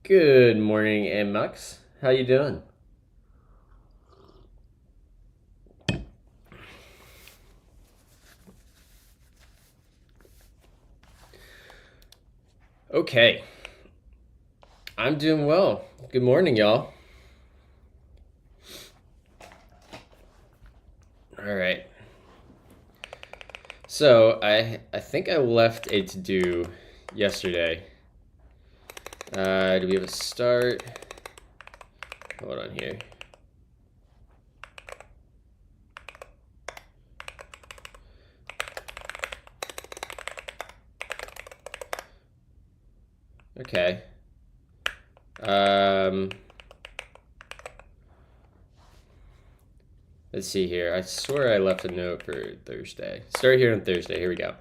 Good morning, Mux. How you doing? Okay, I'm doing well. Good morning, y'all. All right. So I think I left a to do yesterday. Do we have a start? Hold on here. Okay. Um, let's see here. I swear I left a note for Thursday. Start here on Thursday. Here we go.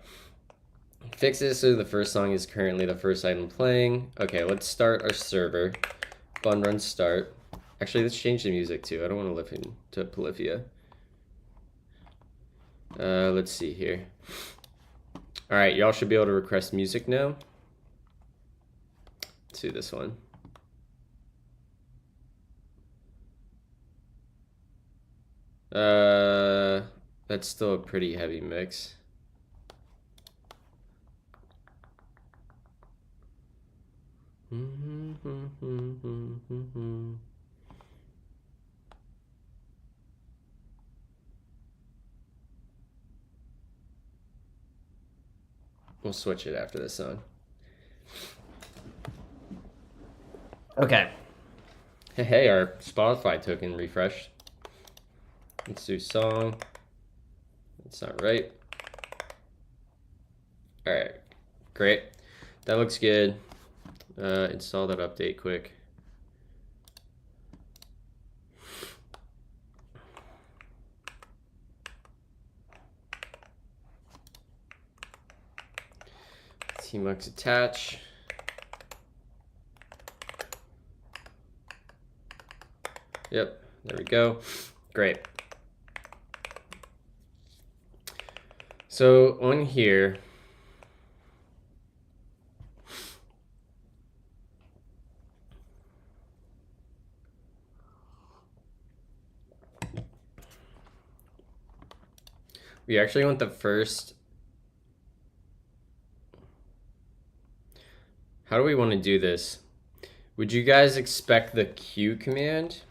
Fix this so the first song is currently the first item playing. Okay, let's start our server. Fun run start. Actually, let's change the music too. I don't want to listen to Polyphia. Let's see here. All right, y'all should be able to request music now. Let's do this one. That's still a pretty heavy mix. We'll switch it after this song. Okay. Hey, our Spotify token refreshed. Let's do song. That's not right. All right, great. That looks good. Install that update quick. Tmux attach. Yep, there we go. Great. So on here, we actually want the first. How do we want to do this? Would you guys expect the Q command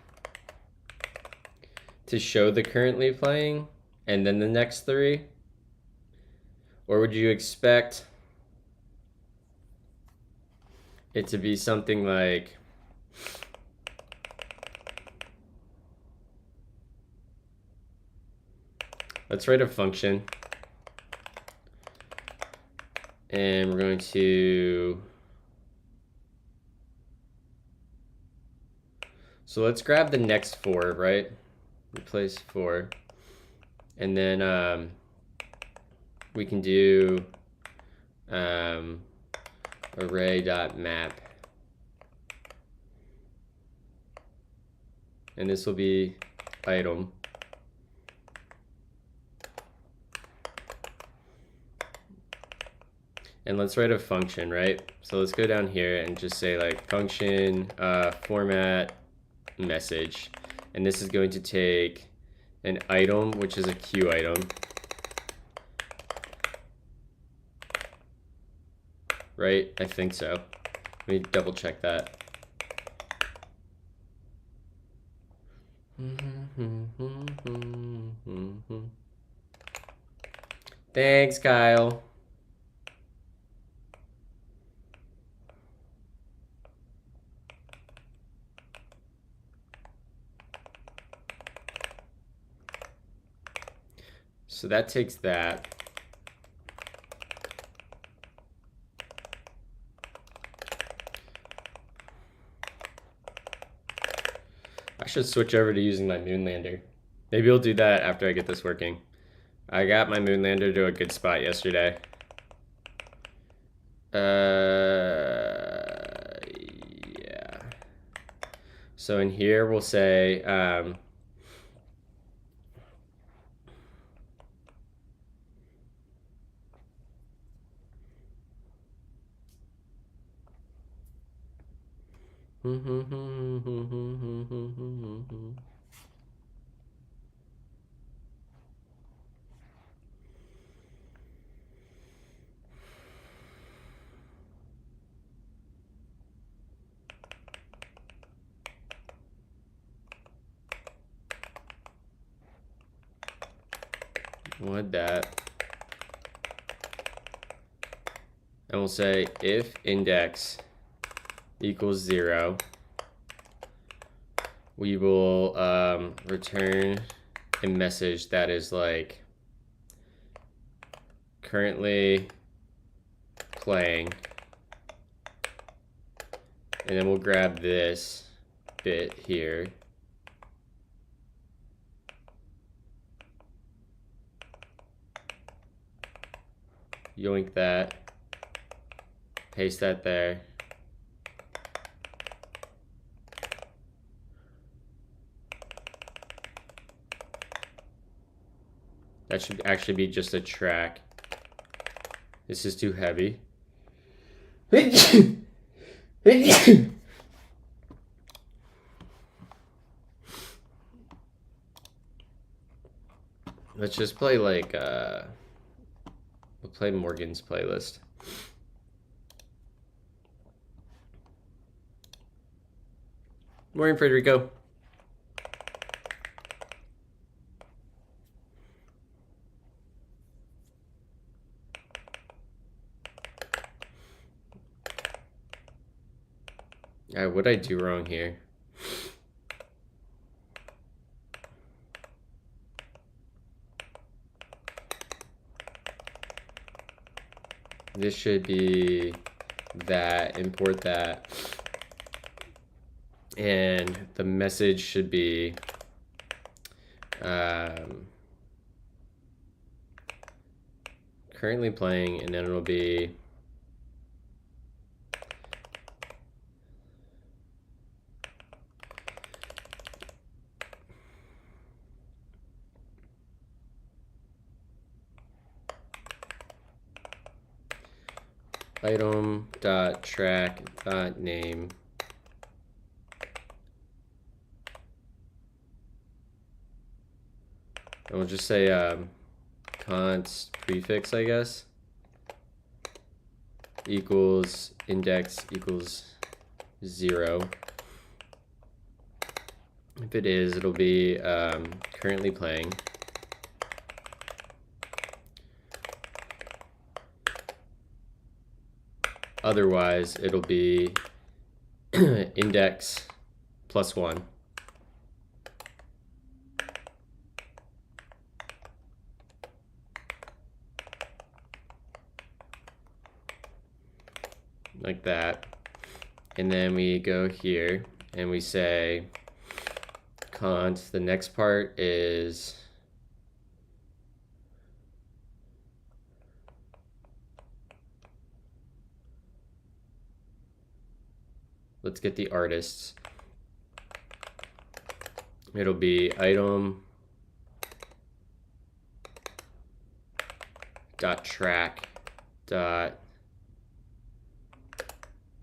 to show the currently playing and then the next three? Or would you expect it to be something like let's write a function and we're going to so let's grab the next four, right? Replace four. And then we can do array.map. And this will be item. And let's write a function, right? So let's go down here and just say like function format message. And this is going to take an item, which is a Q item. Right? I think so. Let me double check that. Thanks, Kyle. So that takes that. I should switch over to using my Moonlander. Maybe we'll do that after I get this working. I got my Moonlander to a good spot yesterday. Yeah. So in here we'll say What that? And we'll say if index equals 0, we will return a message that is like currently playing, and then we'll grab this bit here, yoink that, paste that there. That should actually be just a track. This is too heavy. Let's just play like we'll play Morgan's playlist. Morning, Federico. Alright, what'd I do wrong here? This should be that, import that. And the message should be currently playing, and then it'll be item.track.name. And we'll just say const prefix, I guess, equals index equals 0. If it is, it'll be currently playing. Otherwise, it'll be index +1. Like that. And then we go here and we say const, the next part is let's get the artists. It'll be item dot track dot,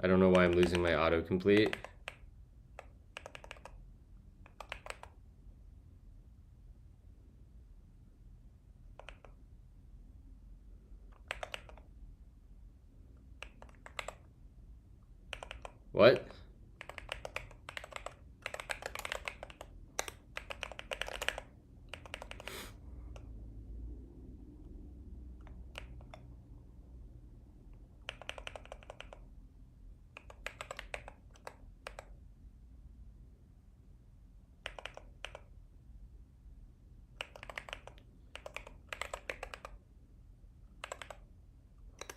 I don't know why I'm losing my autocomplete. What?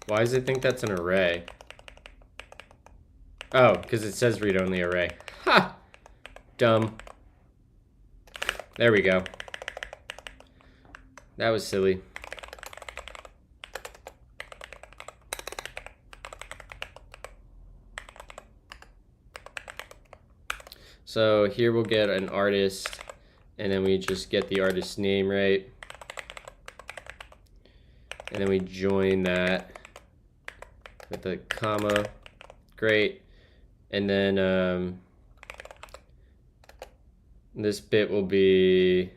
Why does it think that's an array? Oh, because it says read-only array. Ha! Dumb. There we go. That was silly. So here we'll get an artist, and then we just get the artist's name right. And then we join that with a comma. Great. And then this bit will be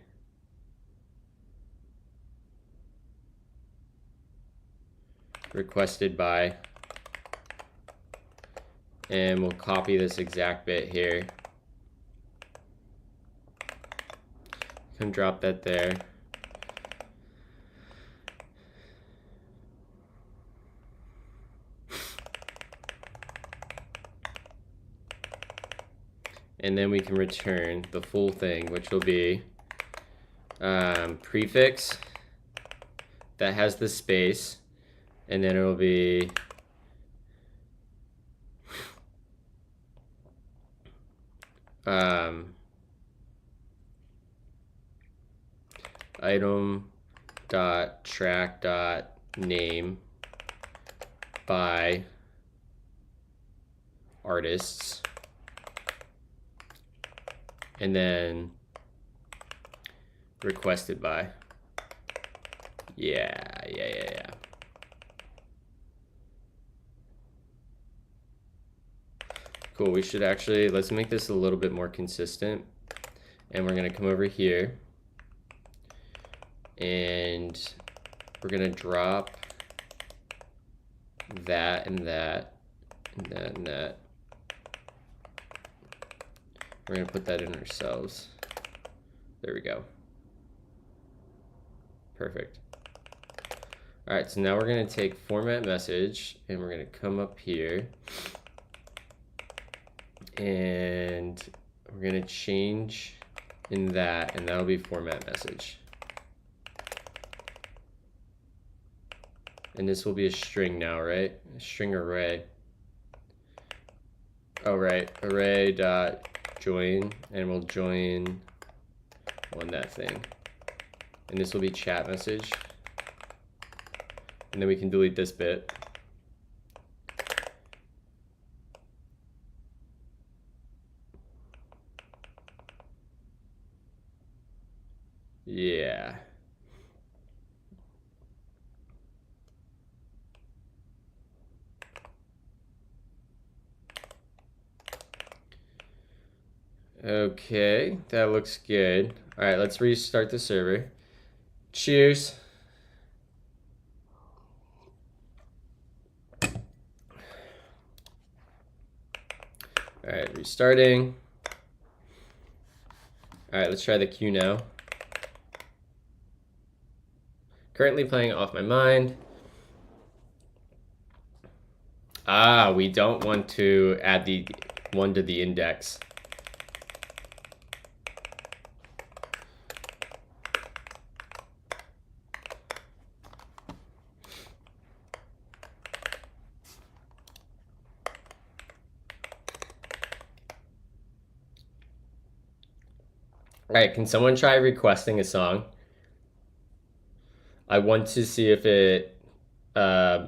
requested by, and we'll copy this exact bit here. Come drop that there. And then we can return the full thing, which will be prefix that has the space, and then it will be item dot track dot name by artists, and then requested by. Yeah. Cool, we should actually, let's make this a little bit more consistent. And we're gonna come over here and we're gonna drop that and that and that and that. We're gonna put that in ourselves. There we go. Perfect. All right, so now we're gonna take format message and we're gonna come up here and we're gonna change in that, and that'll be format message. And this will be a string now, right? A string array. Oh, right, array dot join, and we'll join on that thing. And this will be chat message. And then we can delete this bit. Yeah. Okay, that looks good. All right, let's restart the server. Cheers. All right, restarting. All right, let's try the queue now. Currently playing Off My Mind. Ah, we don't want to add the one to the index. All right, can someone try requesting a song? I want to see if it, I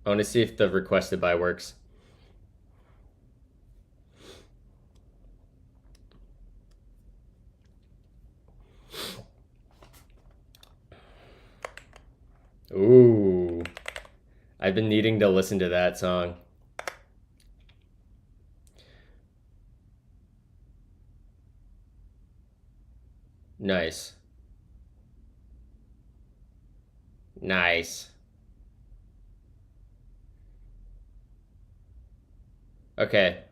want to see if the requested by works. Ooh, I've been needing to listen to that song. Nice. Nice. Okay.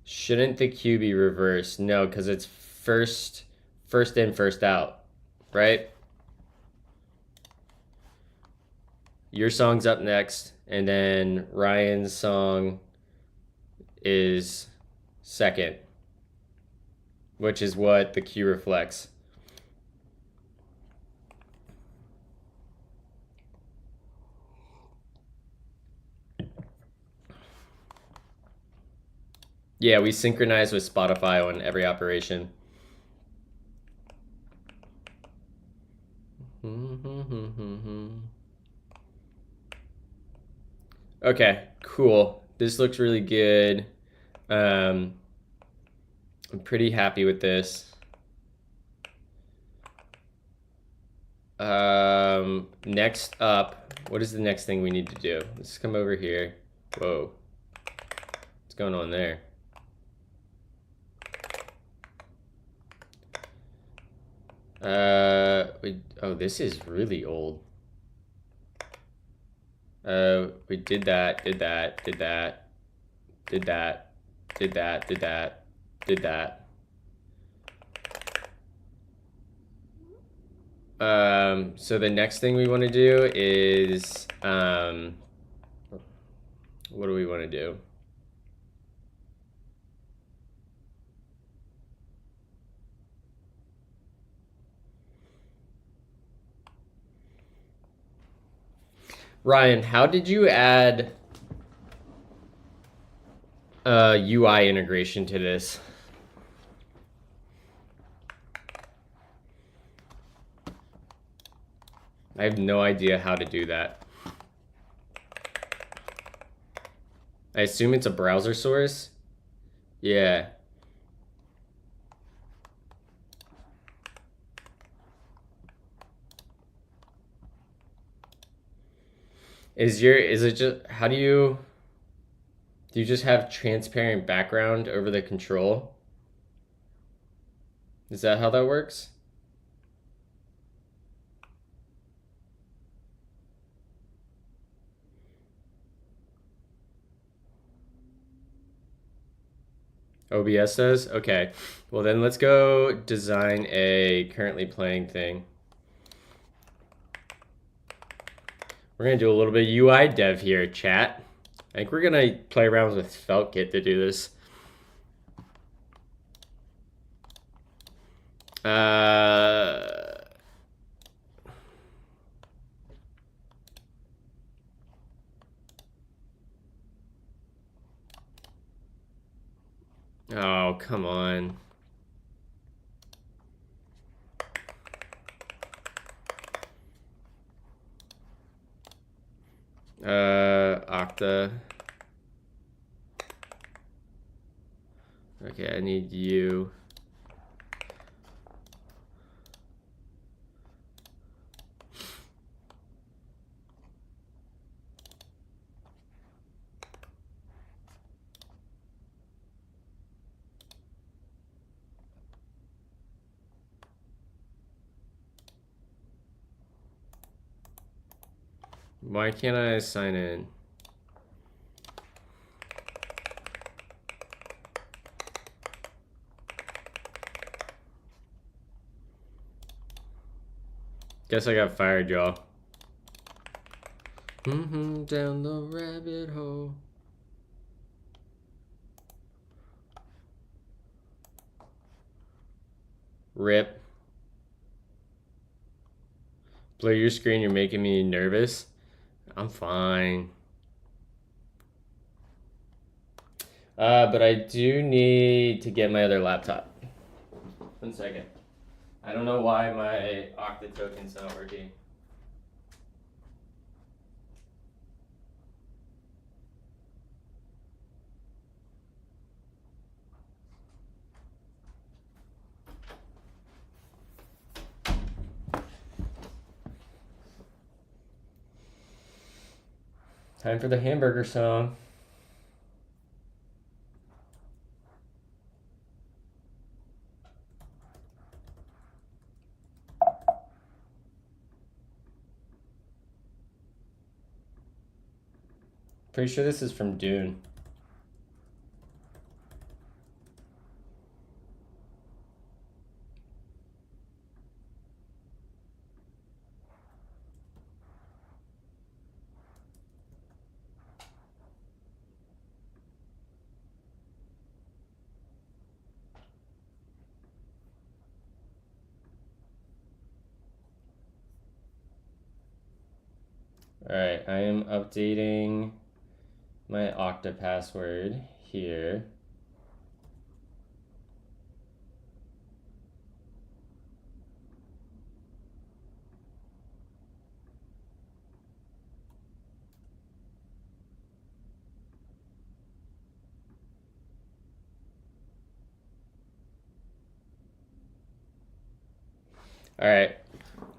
Shouldn't the queue be reversed? No, because it's first in, first out, right? Your song's up next, and then Ryan's song is second, which is what the queue reflects. Yeah, we synchronize with Spotify on every operation. Okay, cool. This looks really good. I'm pretty happy with this. Next up, what is the next thing we need to do? Let's come over here. Whoa. What's going on there? Oh, this is really old. We did that, did that, did that, did that, did that, did that, did that. So the next thing we want to do is, what do we want to do? Ryan, how did you add UI integration to this? I have no idea how to do that. I assume it's a browser source. Yeah. Is it just, how do you just have transparent background over the control? Is that how that works? OBS does? Okay. Well, then let's go design a currently playing thing. We're going to do a little bit of UI dev here, chat. I think we're going to play around with FeltKit to do this. Oh, come on. Octa. Okay, I need you. Why can't I sign in? Guess I got fired, y'all. Down the rabbit hole. Rip. Blur your screen, you're making me nervous. I'm fine. But I do need to get my other laptop. 1 second. I don't know why my Okta token's not working. Time for the hamburger song. Pretty sure this is from Dune. All right, I am updating my Okta password here. All right,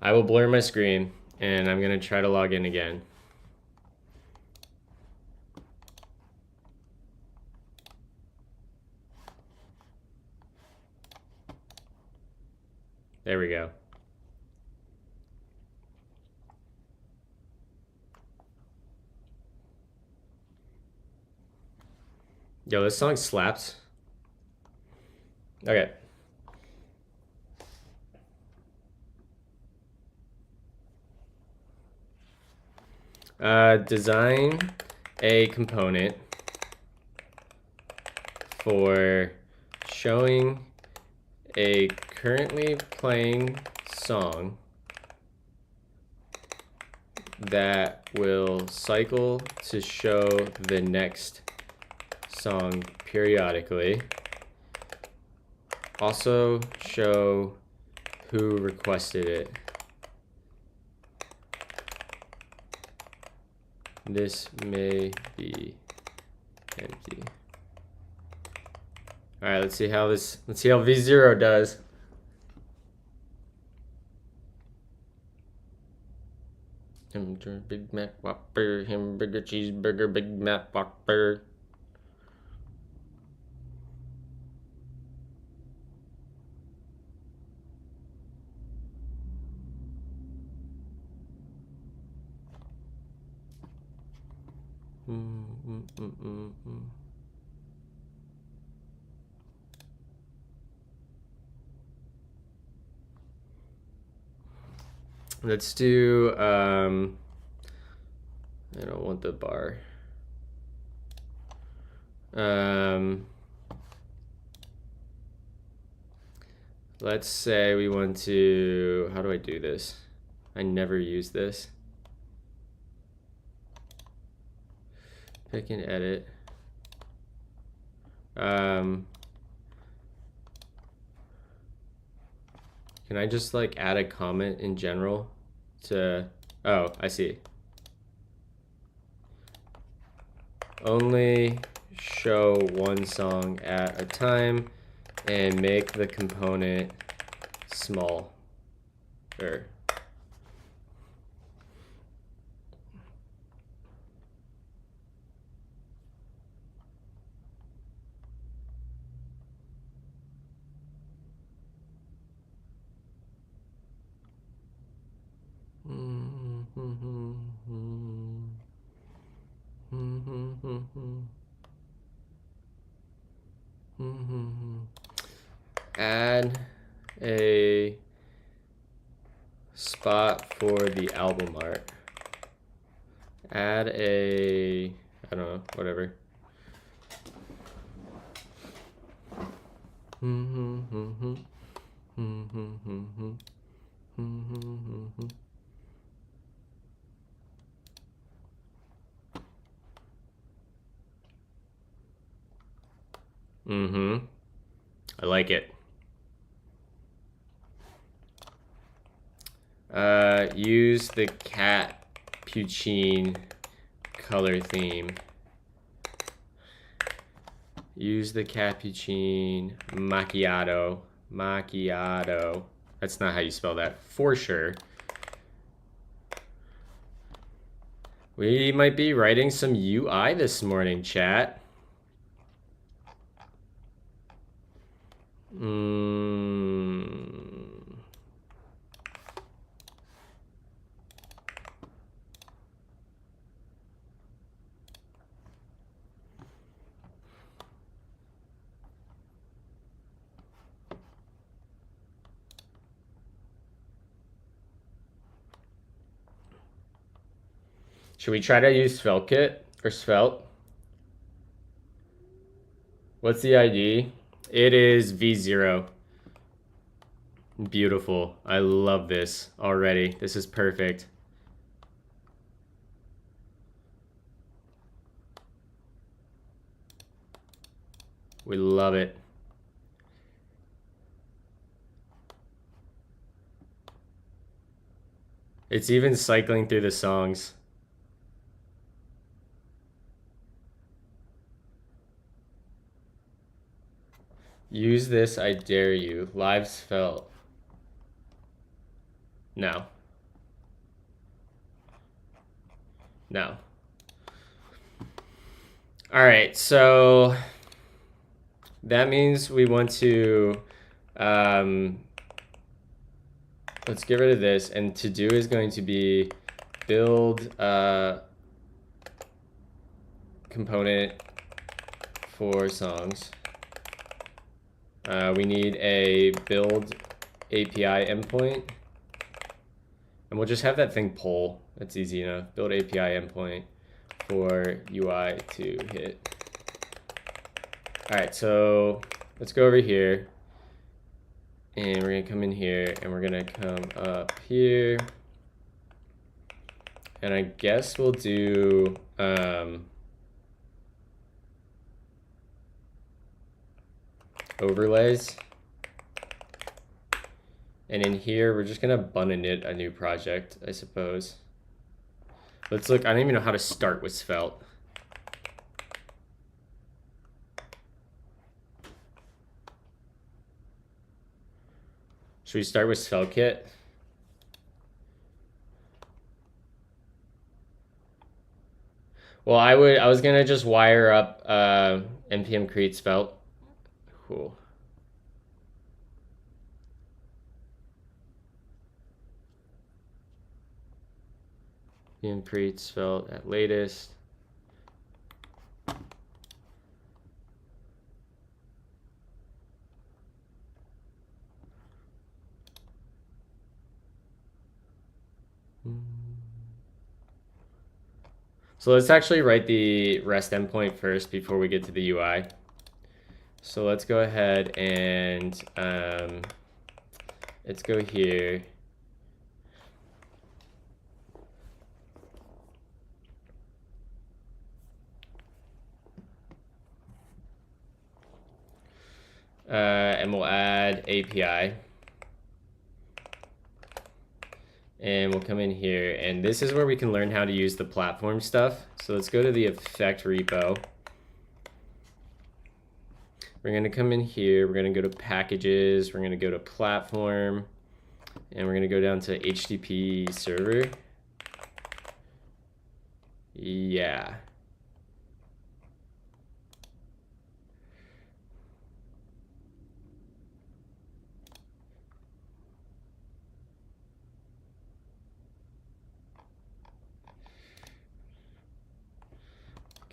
I will blur my screen and I'm gonna try to log in again. There we go. Yo, this song slaps. Okay. Design a component for showing a currently playing song that will cycle to show the next song periodically. Also show who requested it. This may be empty. All right, let's see how V0 does. Hamburger, Big Mac Whopper, hamburger, cheeseburger, Big Mac Whopper. Let's do, I don't want the bar. Let's say we want to, how do I do this? I never use this. Pick and edit. Can I just like add a comment in general to, oh, I see. Only show one song at a time and make the component small. Or add a spot for the album art. Add a, I don't know, whatever. I like it. Use the cat Puccine color theme. Use the Cappuccino Macchiato. Macchiato. That's not how you spell that, for sure. We might be writing some UI this morning, chat. Should we try to use SvelteKit or Svelte? What's the ID? It is V0. Beautiful. I love this already. This is perfect. We love it. It's even cycling through the songs. Use this, I dare you. Live Svelte. No. No. All right, so that means we want to, let's get rid of this, and to do is going to be build component for songs. We need a build API endpoint, and we'll just have that thing pull. That's easy enough. Build API endpoint for UI to hit. All right, so let's go over here, and we're gonna come in here, and we're gonna come up here, and I guess we'll do overlays. And in here, we're just gonna bun init a new project, I suppose. Let's look. I don't even know how to start with Svelte. Should we start with SvelteKit? Well, I was gonna just wire up npm create Svelte. Cool. npm create Svelte at latest. So let's actually write the REST endpoint first before we get to the UI. So let's go ahead and let's go here. And we'll add API. And we'll come in here, and this is where we can learn how to use the platform stuff. So let's go to the effect repo. We're gonna come in here, we're gonna go to packages, we're gonna go to platform, and we're gonna go down to HTTP server. Yeah.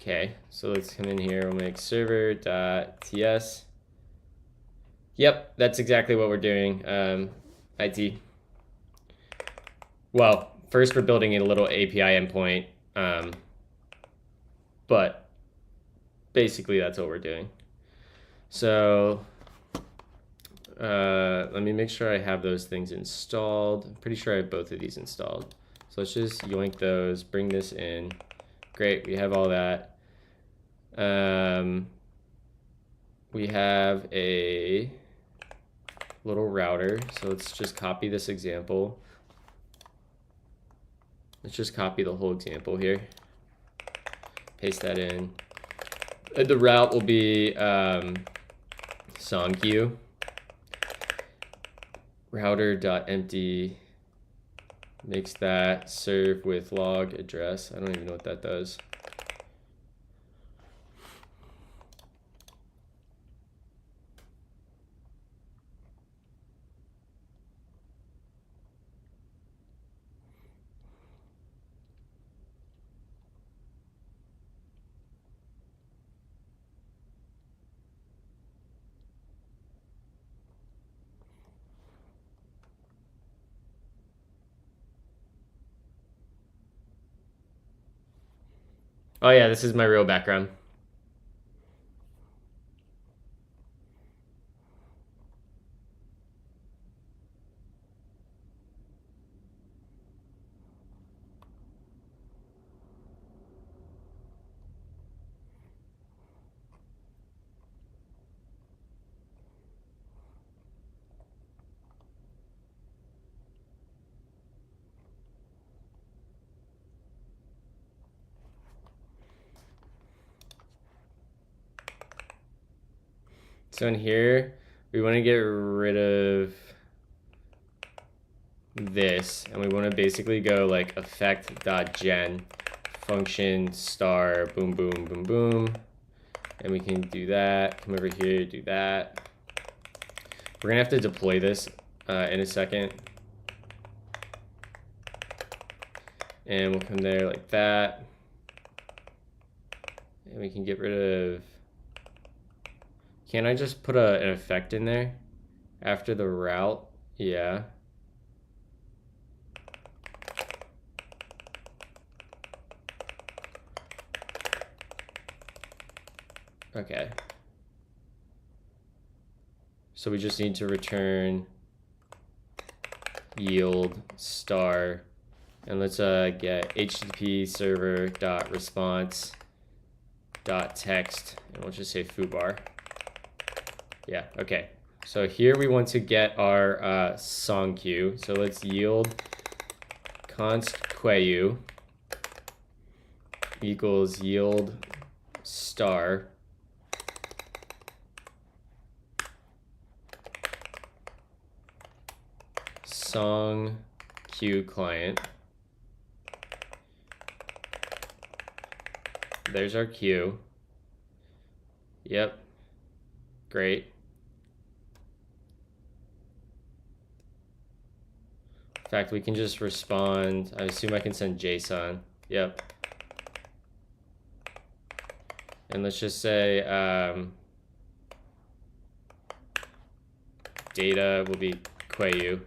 Okay, so let's come in here, we'll make server.ts. Yep, that's exactly what we're doing, IT. Well, first we're building a little API endpoint, but basically that's what we're doing. So let me make sure I have those things installed. I'm pretty sure I have both of these installed. So let's just yoink those, bring this in. Great, we have all that. We have a little router, so let's just copy this example. Let's just copy the whole example here. Paste that in. The route will be song queue. Router.empty makes that serve with log address. I don't even know what that does. Oh yeah, this is my real background. So in here, we want to get rid of this, and we want to basically go like effect.gen function star boom, boom, boom, boom. And we can do that. Come over here, do that. We're gonna have to deploy this in a second. And we'll come there like that. And we can get rid of, can I just put an effect in there after the route? Yeah. Okay. So we just need to return yield star, and let's get http server dot response dot text, and we'll just say foobar. Yeah, okay. So here we want to get our song queue. So let's yield const queue equals yield star song queue client. There's our queue. Yep. Great. In fact, we can just respond. I assume I can send JSON. Yep. And let's just say data will be queue.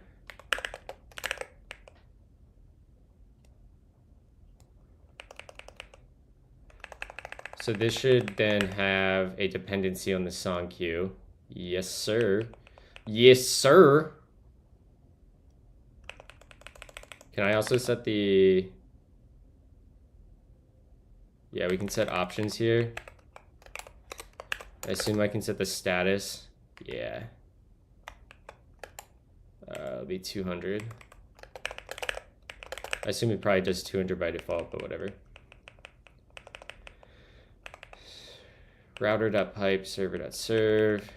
So this should then have a dependency on the song queue. Yes, sir. Yes, sir. Can I also set the... Yeah, we can set options here. I assume I can set the status. Yeah. It'll be 200. I assume it probably does 200 by default, but whatever. Router.pipe server.serve.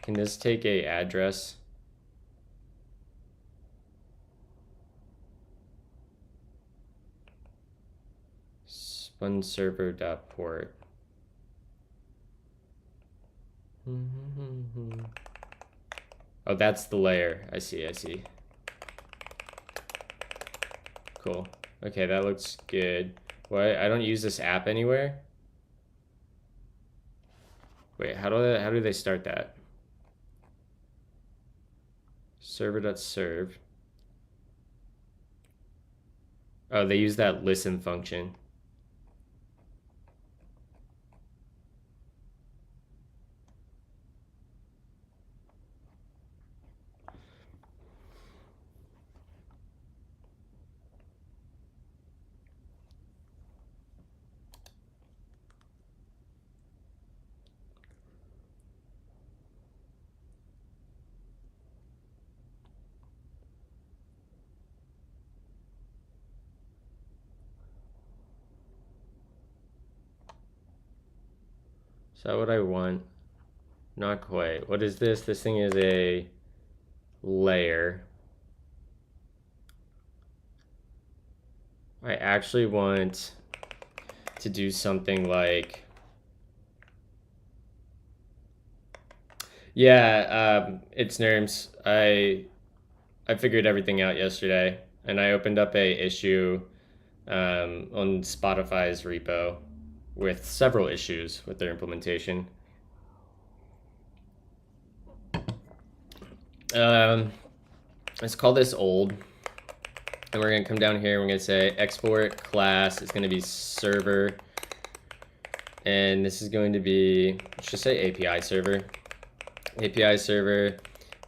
Can this take a address? Spun server.port. Oh, that's the layer. I see, I see. Cool. Okay, that looks good. Why I don't use this app anywhere? Wait, how do they start that? Server.serve. Oh, they use that listen function. Is that what I want? Not quite. What is this? This thing is a layer. I actually want to do something like... Yeah, it's NERMS. I figured everything out yesterday, and I opened up a issue on Spotify's repo with several issues with their implementation. Let's call this old, and we're gonna come down here. We're gonna say export class is gonna be server, and this is going to be, let's just say API server. API server,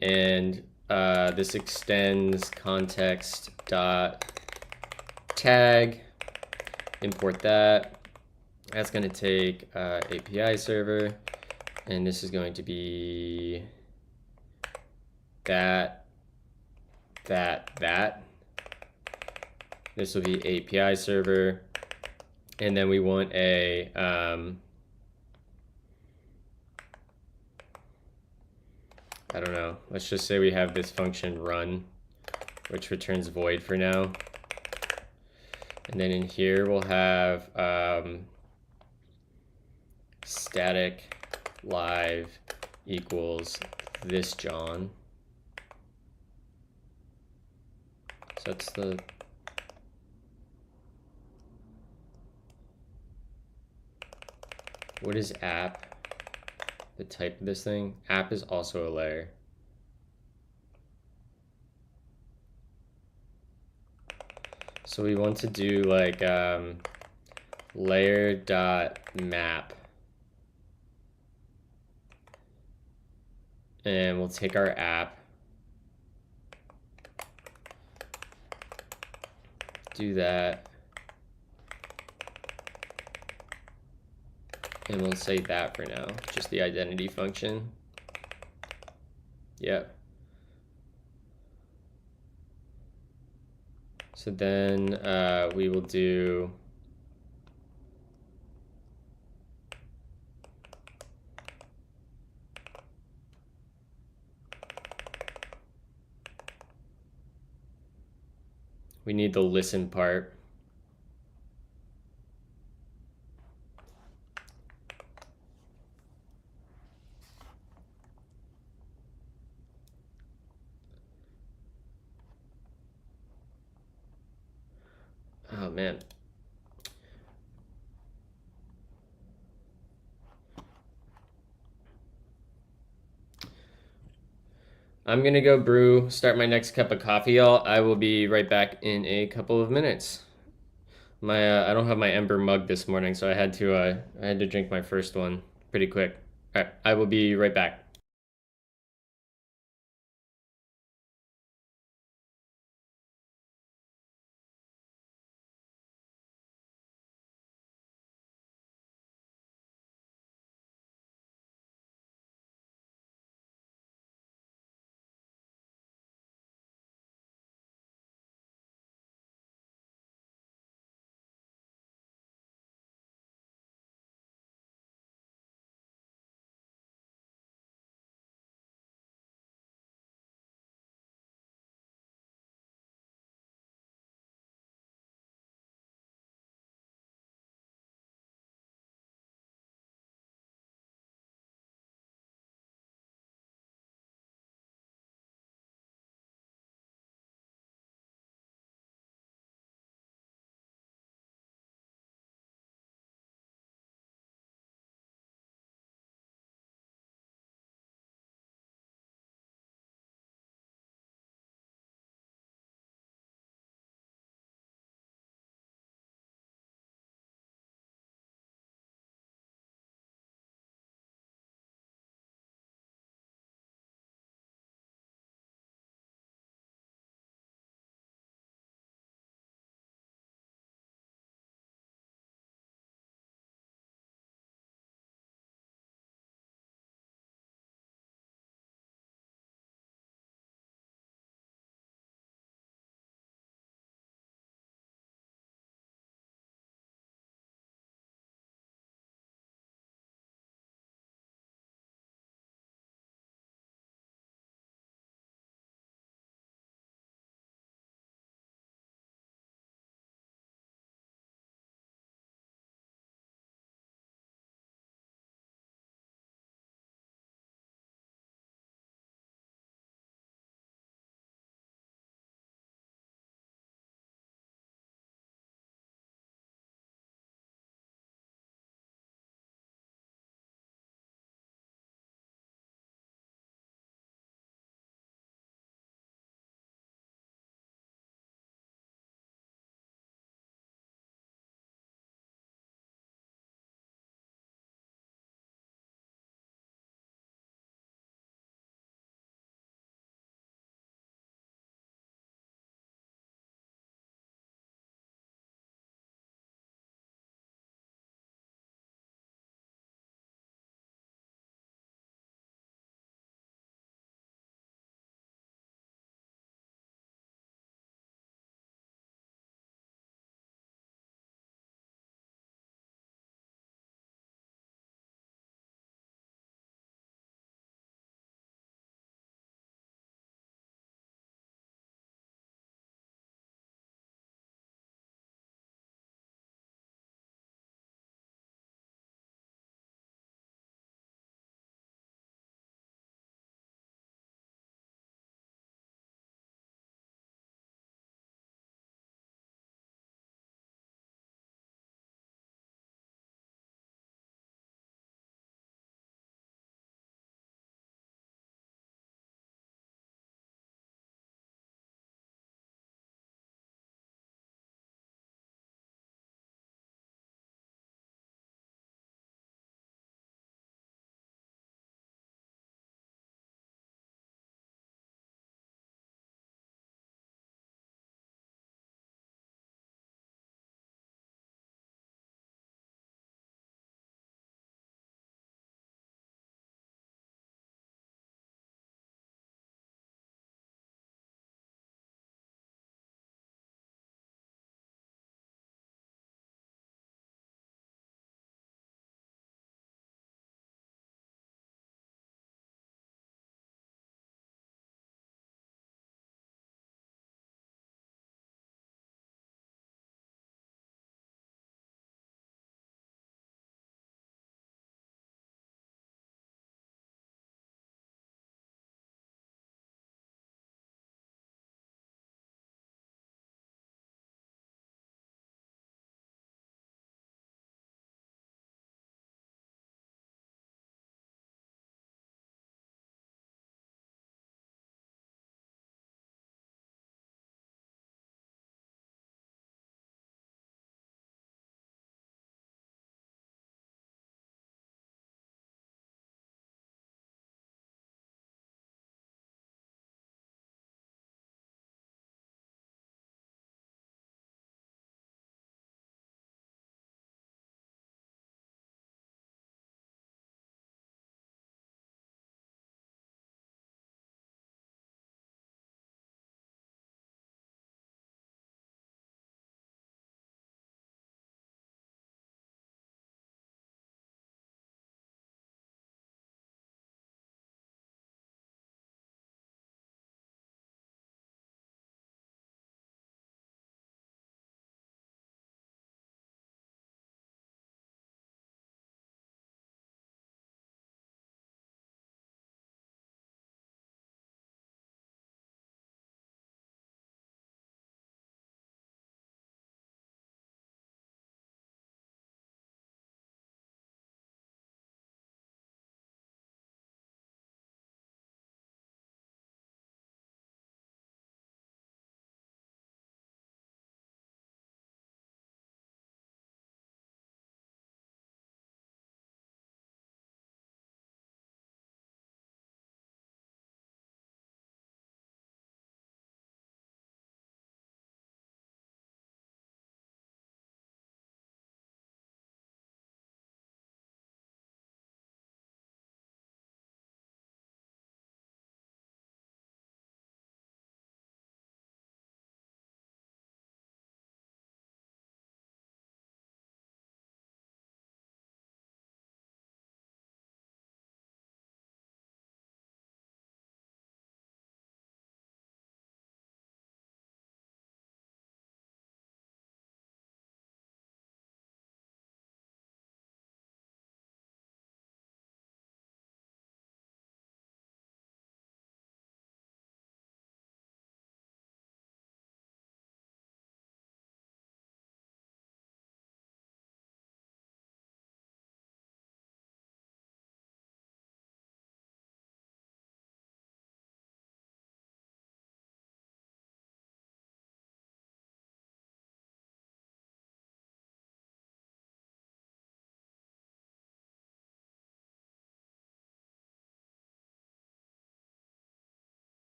and this extends context dot tag. Import that. That's going to take API server, and this is going to be that. This will be API server, and then we want a I don't know. Let's just say we have this function run, which returns void for now. And then in here we'll have static live equals this John. So that's the what is app? The type of this thing? App is also a layer. So we want to do like layer dot map, and we'll take our app, do that, and we'll say that for now, just the identity function. Yep. So then we will do we need the listen part. Oh man. I'm gonna go start my next cup of coffee, y'all. I will be right back in a couple of minutes. I don't have my Ember mug this morning, so I had to drink my first one pretty quick. All right, I will be right back.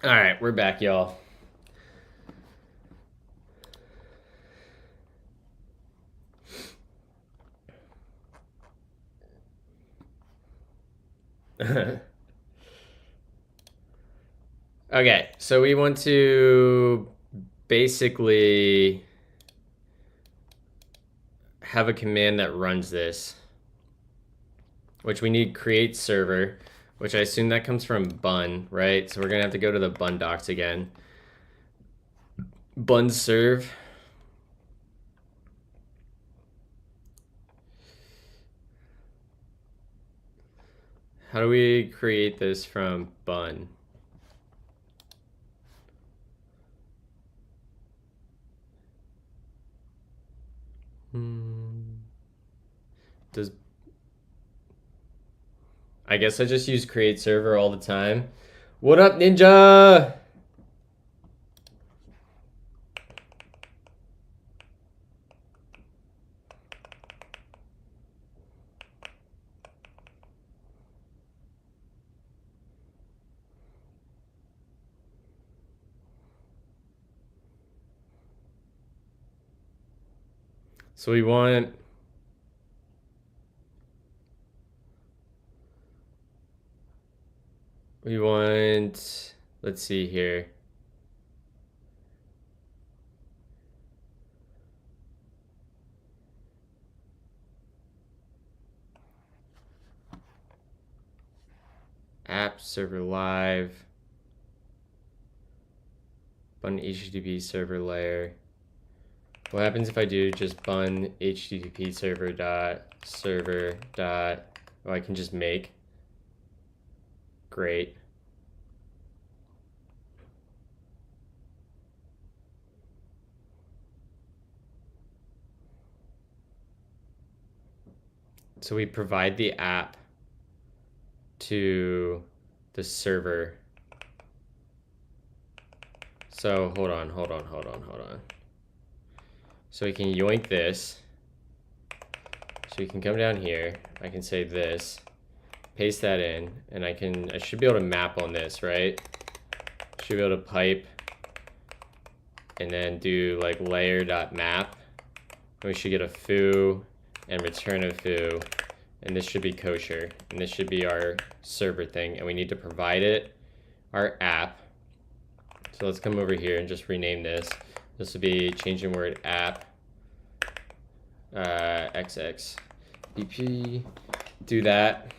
All right, we're back, y'all. Okay, so we want to basically have a command that runs this, which we need create server, which I assume that comes from bun, right? So we're gonna have to go to the bun docs again. Bun serve. How do we create this from bun? Does I guess I just use create server all the time. What up, ninja? So we want let's see here. App server live. Bun HTTP server layer. What happens if I do just bun HTTP server dot server dot, oh, I can just make. Great. So we provide the app to the server. So hold on. So we can yoink this. So we can come down here. I can say this, paste that in, and I should be able to map on this, right? Should be able to pipe and then do like layer.map. We should get a foo and return a foo, and this should be kosher, and this should be our server thing, and we need to provide it our app. So let's come over here and just rename this. This will be changing word app xx bp. Do that,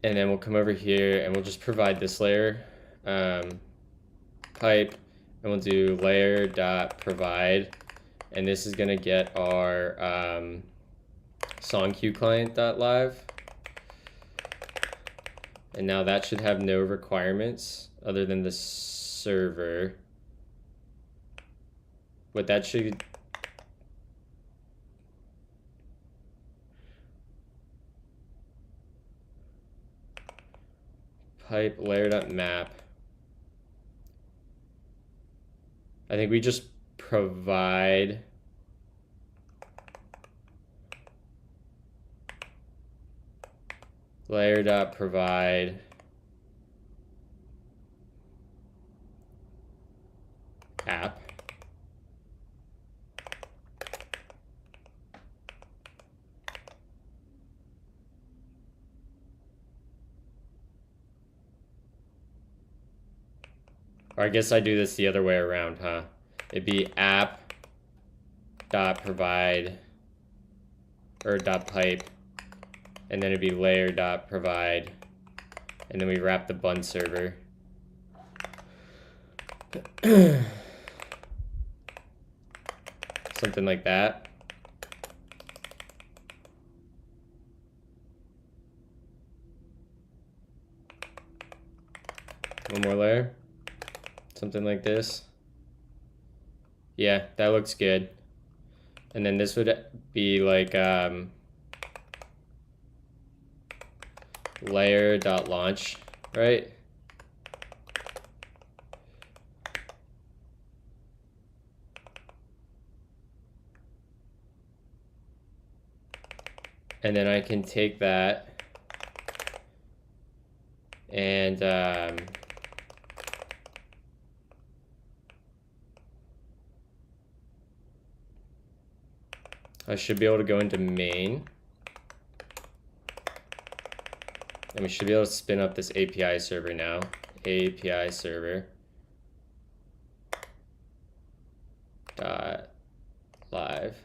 and then we'll come over here and we'll just provide this layer pipe, and we'll do layer.provide, and this is gonna get our song queue client.live, and now that should have no requirements other than the server. What that should pipe layer.map. I think we just provide layer.provide app. Or I guess I do this the other way around, huh? It'd be app.provide or .pipe, and then it'd be layer.provide, and then we wrap the bun server. Something like that. One more layer. Something like this. Yeah, that looks good. And then this would be like layer.launch, right? And then I can take that and I should be able to go into main. And we should be able to spin up this API server now. API server. Dot live.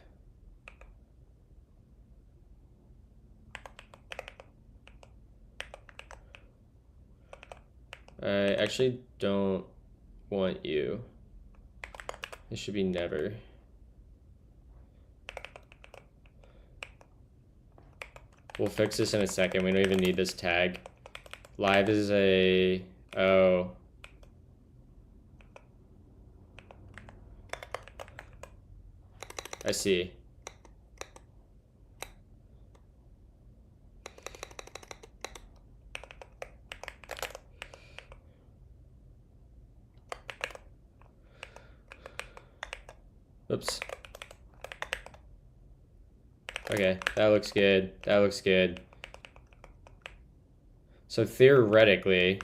I actually don't want you. It should be never. We'll fix this in a second. We don't even need this tag. Live is a... Oh. I see. Oops. Okay, that looks good. That looks good. So theoretically,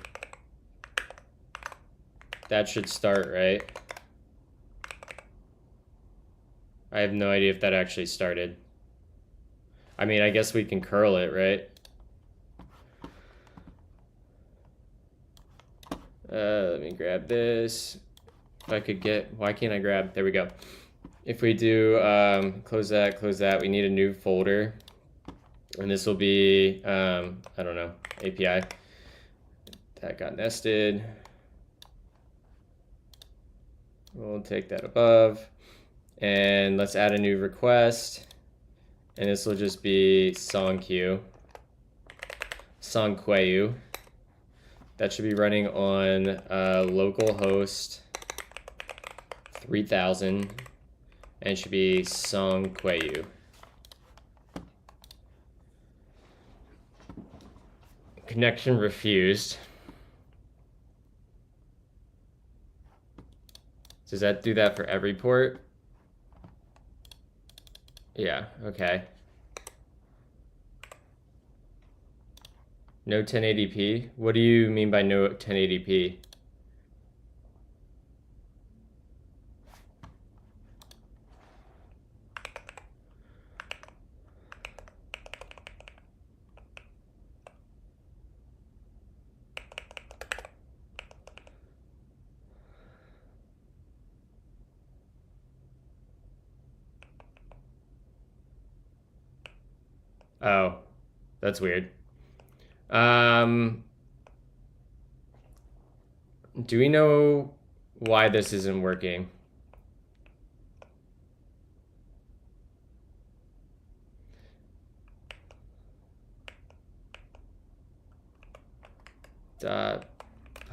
that should start, right? I have no idea if that actually started. I mean, I guess we can curl it, right? Let me grab this. If I could get, why can't I grab? There we go. If we do close that, we need a new folder. And this will be, I don't know, API. That got nested. We'll take that above. And let's add a new request. And this will just be song queue. That should be running on localhost 3000. And it should be song queue. Connection refused. Does that do that for every port? Yeah, okay. No 1080p? What do you mean by no 1080p? Oh, that's weird. Do we know why this isn't working? Dot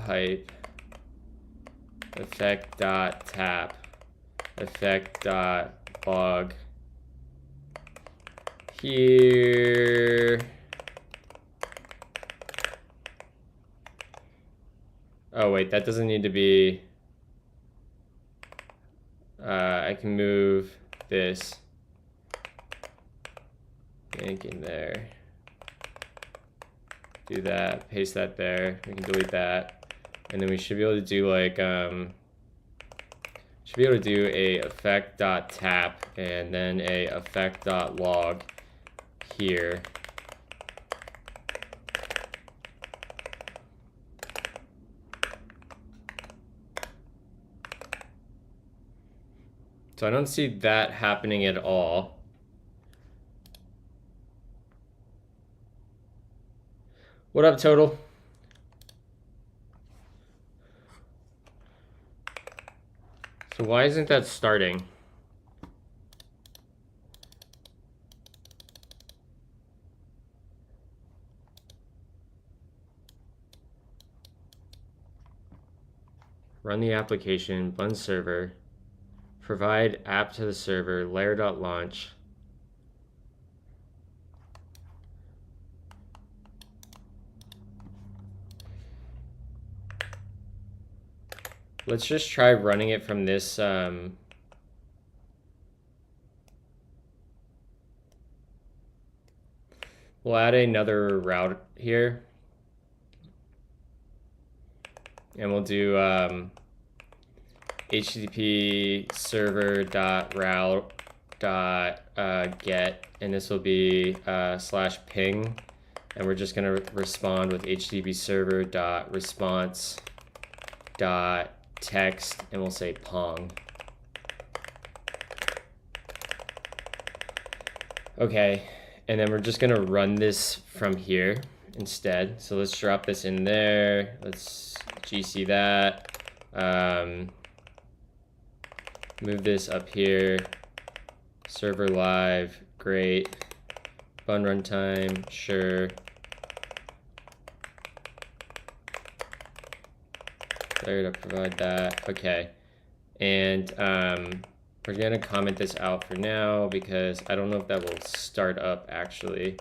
pipe effect dot tap effect dot log here. Oh wait, that doesn't need to be. I can move this link in there. Do that, paste that there. We can delete that, and then we should be able to do like should be able to do a effect.tap and then a effect.log here. So I don't see that happening at all. What up, Total? So why isn't that starting? Run the application, blend server, provide app to the server, layer.launch. Let's just try running it from this. We'll add another route here. And we'll do HTTP server.route dot get, and this will be slash ping, and we're just gonna respond with HTTP server dot response dot text, and we'll say pong. Okay, and then we're just gonna run this from here instead. So let's drop this in there. Let's GC that. Move this up here. Server live, great. Fun runtime, sure. There to provide that. Okay, and we're gonna comment this out for now because I don't know if that will start up actually.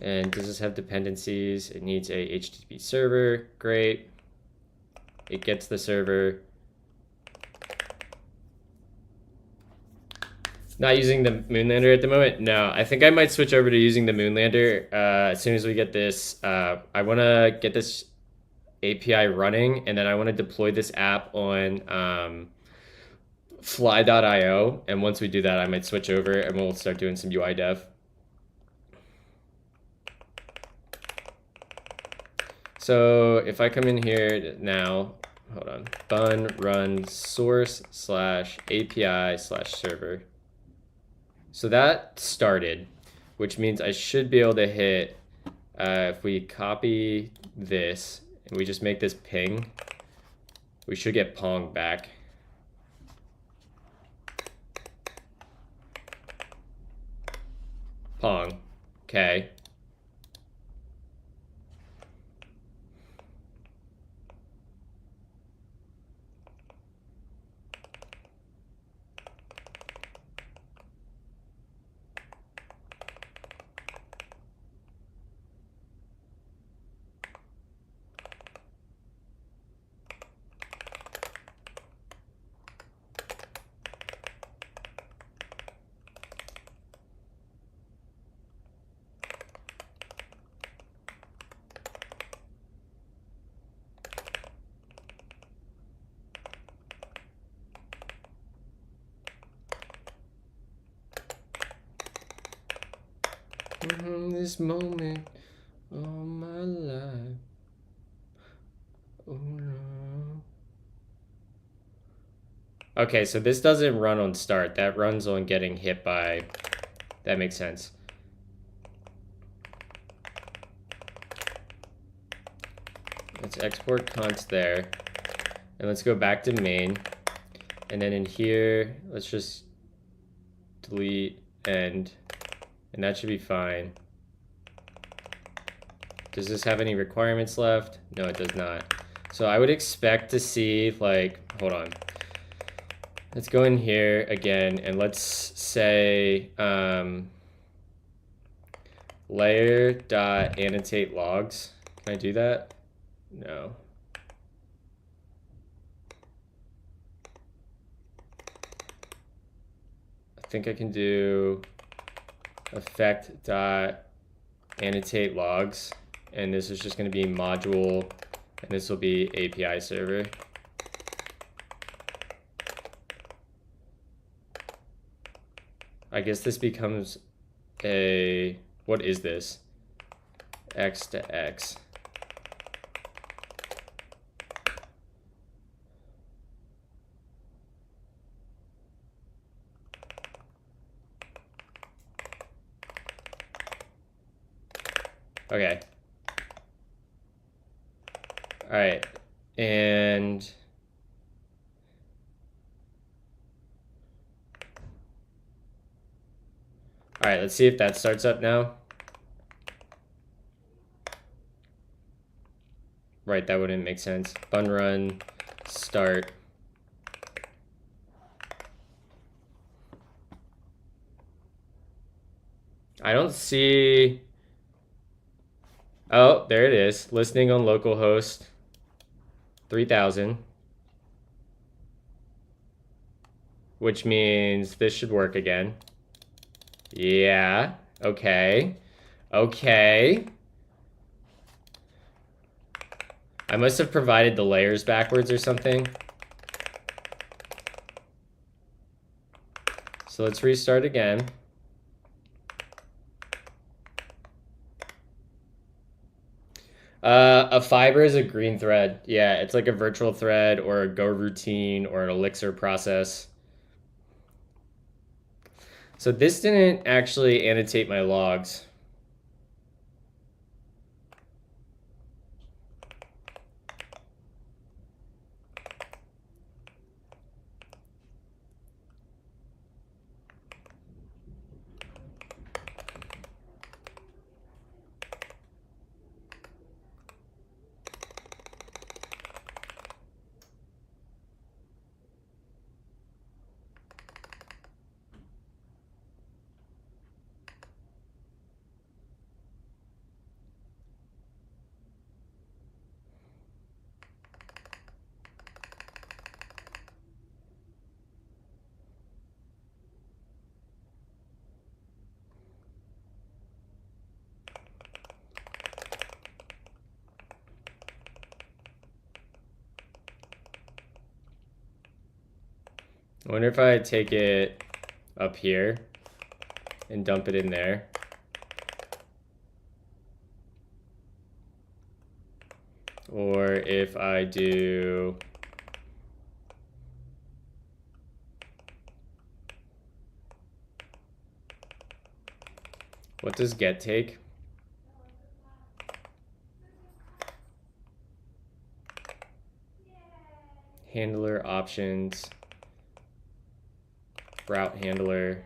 And does this have dependencies? It needs a HTTP server, great. It gets the server. Not using the Moonlander at the moment? No, I think I might switch over to using the Moonlander as soon as we get this. I wanna get this API running, and then I want to deploy this app on fly.io, and once we do that I might switch over and we'll start doing some UI dev. So if I come in here now, hold on, bun run source slash API slash server. So that started, which means I should be able to hit, if we copy this, and we just make this ping, we should get pong back. Pong, okay. This moment of my life. Oh no. Okay, so this doesn't run on start. That runs on getting hit by. That makes sense. Let's export const there. And let's go back to main. And then in here, let's just delete end. And that should be fine. Does this have any requirements left? No, it does not. So I would expect to see, like, hold on. Let's go in here again and let's say layer.annotate logs. Can I do that? No. I think I can do effect.annotate logs, and this is just going to be module, and this will be API server. I guess this becomes a, what is this? X to X. Okay. All right. And all right, let's see if that starts up now. Right, that wouldn't make sense. Bun run start. I don't see. Oh, there it is. Listening on localhost 3000. Which means this should work again. Yeah, okay. Okay. I must have provided the layers backwards or something. So let's restart again. A fiber is a green thread. Yeah, it's like a virtual thread or a Go routine or an Elixir process. So this didn't actually annotate my logs. I wonder if I take it up here and dump it in there. Or if I do what does get take? Handler options, route handler.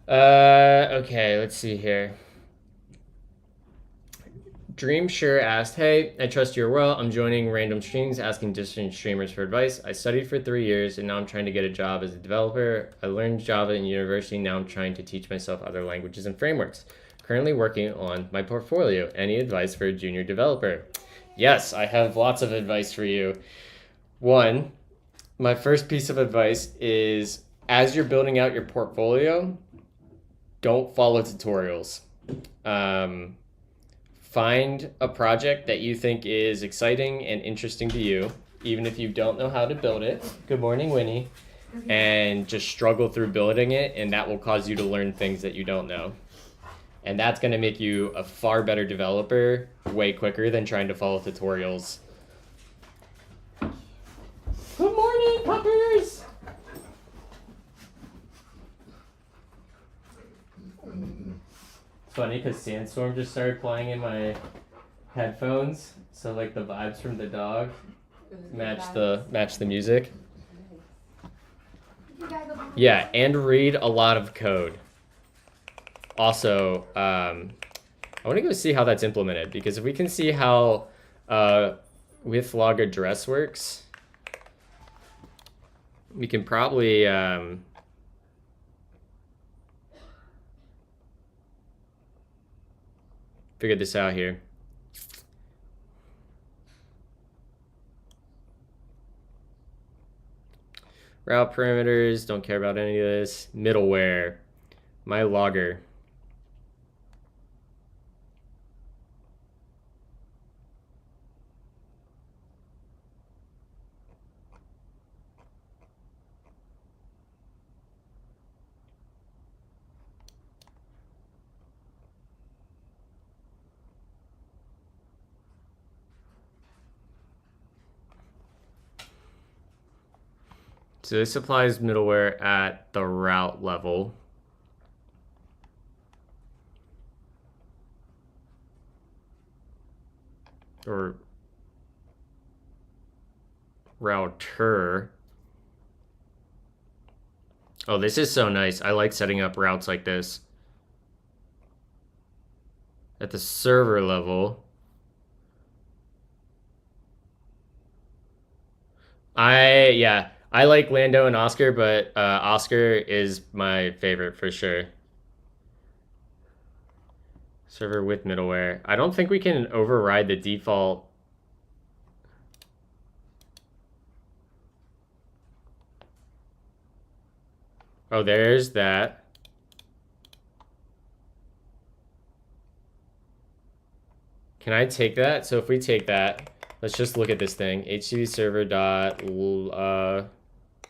Okay, let's see here. Dream Sure asked, hey, I trust you're well. I'm joining random streams, asking different streamers for advice. I studied for 3 years, and now I'm trying to get a job as a developer. I learned Java in university. Now I'm trying to teach myself other languages and frameworks. Currently working on my portfolio. Any advice for a junior developer? Yes, I have lots of advice for you. One, my first piece of advice is, as you're building out your portfolio, don't follow tutorials. Find a project that you think is exciting and interesting to you, even if you don't know how to build it. Good morning, Winnie. And just struggle through building it, and that will cause you to learn things that you don't know. And that's going to make you a far better developer way quicker than trying to follow tutorials. Good morning, puppers! It's funny because Sandstorm just started playing in my headphones, so like the vibes from the dog match the music. Yeah, and read a lot of code. Also, I want to go see how that's implemented, because if we can see how with log address works, we can probably figure this out here. Route parameters, don't care about any of this. Middleware, my logger. So this applies middleware at the route level. Or router. Oh, this is so nice. I like setting up routes like this. At the server level, I like Lando and Oscar, but Oscar is my favorite for sure. Server with middleware. I don't think we can override the default. Oh, there's that. Can I take that? So if we take that, let's just look at this thing. HTTP server dot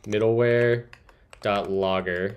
middleware dot logger.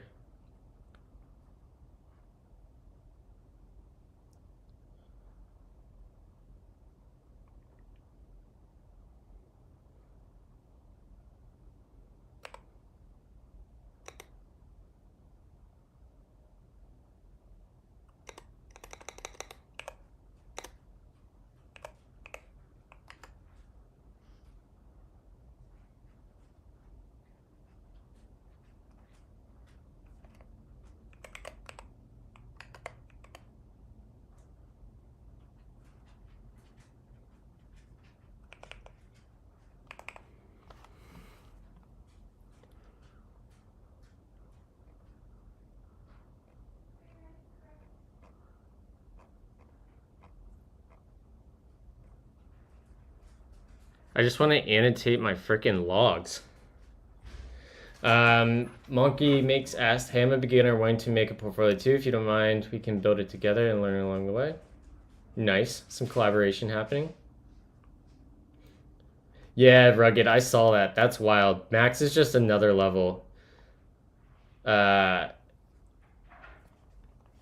I just want to annotate my freaking logs. Monkey makes asked, hey, I'm a beginner wanting to make a portfolio too. If you don't mind, we can build it together and learn along the way. Nice. Some collaboration happening. Yeah, Rugged, I saw that. That's wild. Max is just another level. I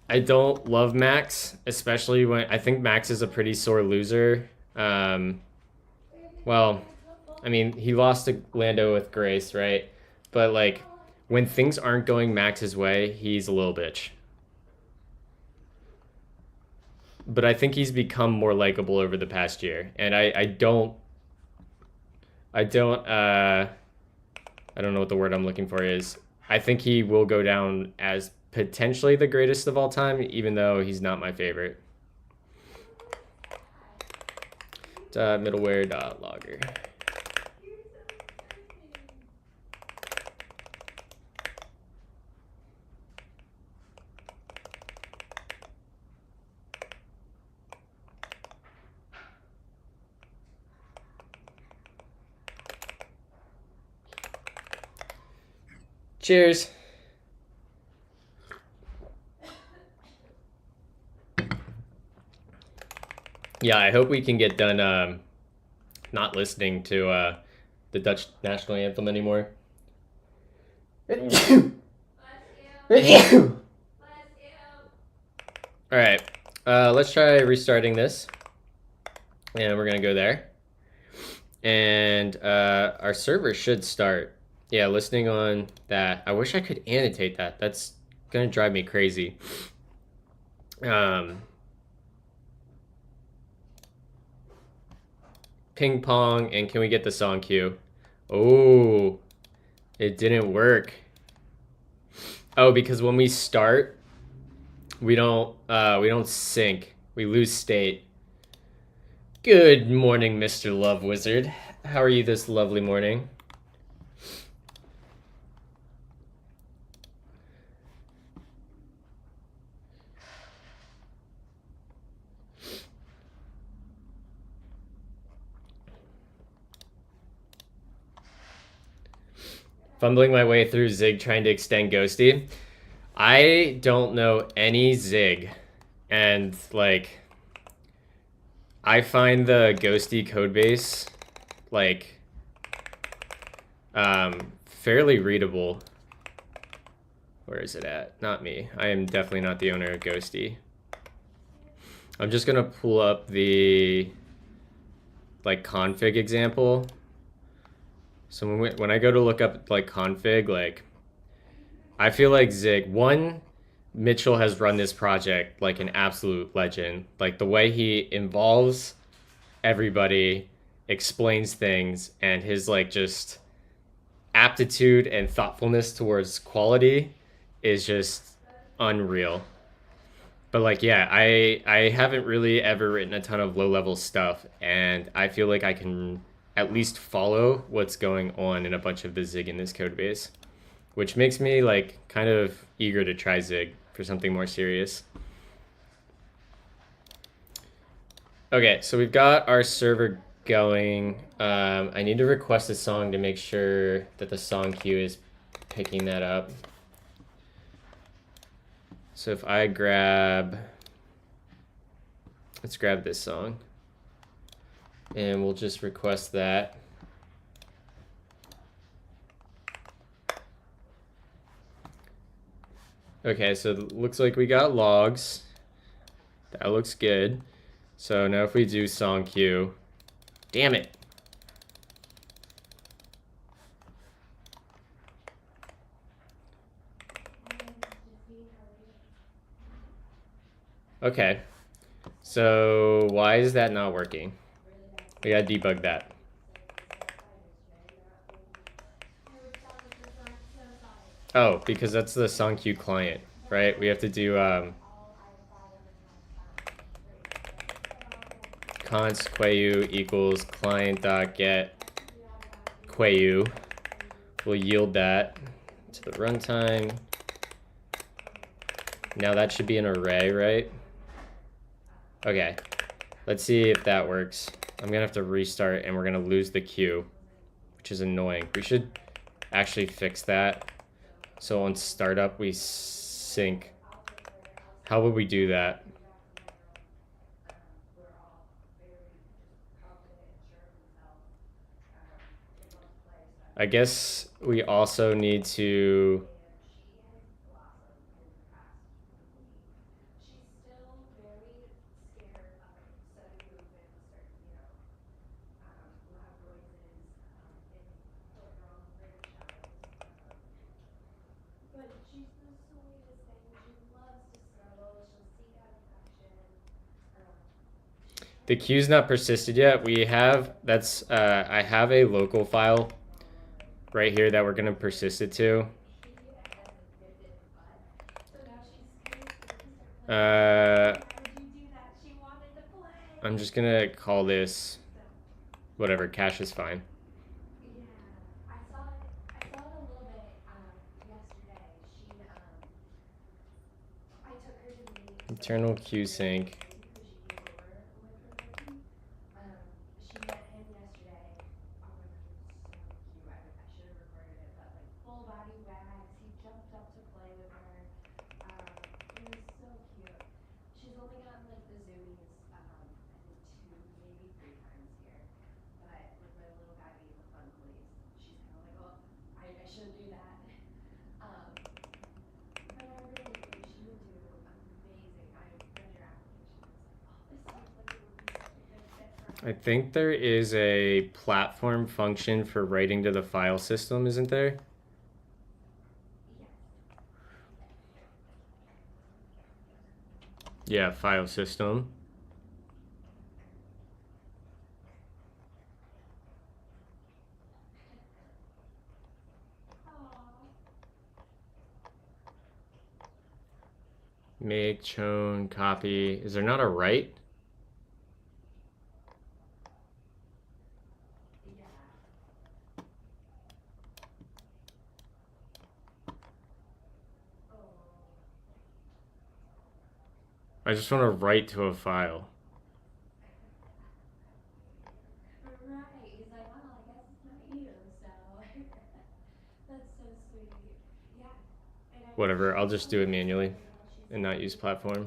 don't love Max, especially when I think Max is a pretty sore loser. Well, I mean, he lost to Lando with grace, right? But like, when things aren't going Max's way, he's a little bitch. But I think he's become more likable over the past year, and I don't know what the word I'm looking for is. I think he will go down as potentially the greatest of all time, even though he's not my favorite. Middleware.logger. Cheers. Yeah, I hope we can get done not listening to the Dutch national anthem anymore. All right, let's try restarting this. And we're going to go there. And our server should start. Yeah, listening on that. I wish I could annotate that. That's going to drive me crazy. Ping pong, and can we get the song cue? Oh, it didn't work. Oh, because when we start, we don't sync. We lose state. Good morning, Mr. Love Wizard. How are you this lovely morning? Fumbling my way through Zig trying to extend Ghosty. I don't know any Zig, and like I find the Ghosty codebase like fairly readable. Where is it at? Not me. I am definitely not the owner of Ghosty. I'm just gonna pull up the like config example. So when I go to look up like config, like I feel like Zig, Mitchell has run this project like an absolute legend. Like the way he involves everybody, explains things, and his like just aptitude and thoughtfulness towards quality is just unreal. But like, yeah, I haven't really ever written a ton of low level stuff, and I feel like I can at least follow what's going on in a bunch of the Zig in this code base, which makes me like kind of eager to try Zig for something more serious. Okay, so we've got our server going. I need to request a song to make sure that the song queue is picking that up. So if I let's grab this song. And we'll just request that. Okay, so it looks like we got logs. That looks good. So now if we do song queue, damn it. Okay, so why is that not working? We gotta debug that. Oh, because that's the song queue client, right? We have to do const queue equals client.get queue. We'll yield that to the runtime. Now that should be an array, right? Okay, let's see if that works. I'm gonna have to restart and we're gonna lose the queue, which is annoying. We should actually fix that. So on startup, we sync. How would we do that? I guess we also need to the queue's not persisted yet. We have, that's, I have a local file right here that we're gonna persist it to. I'm just gonna call this, whatever, cache is fine. Internal queue sync. I think there is a platform function for writing to the file system, isn't there? Yeah, file system. Make, chown, copy. Is there not a write? I just want to write to a file. Whatever, I'll just do it manually and not use platform.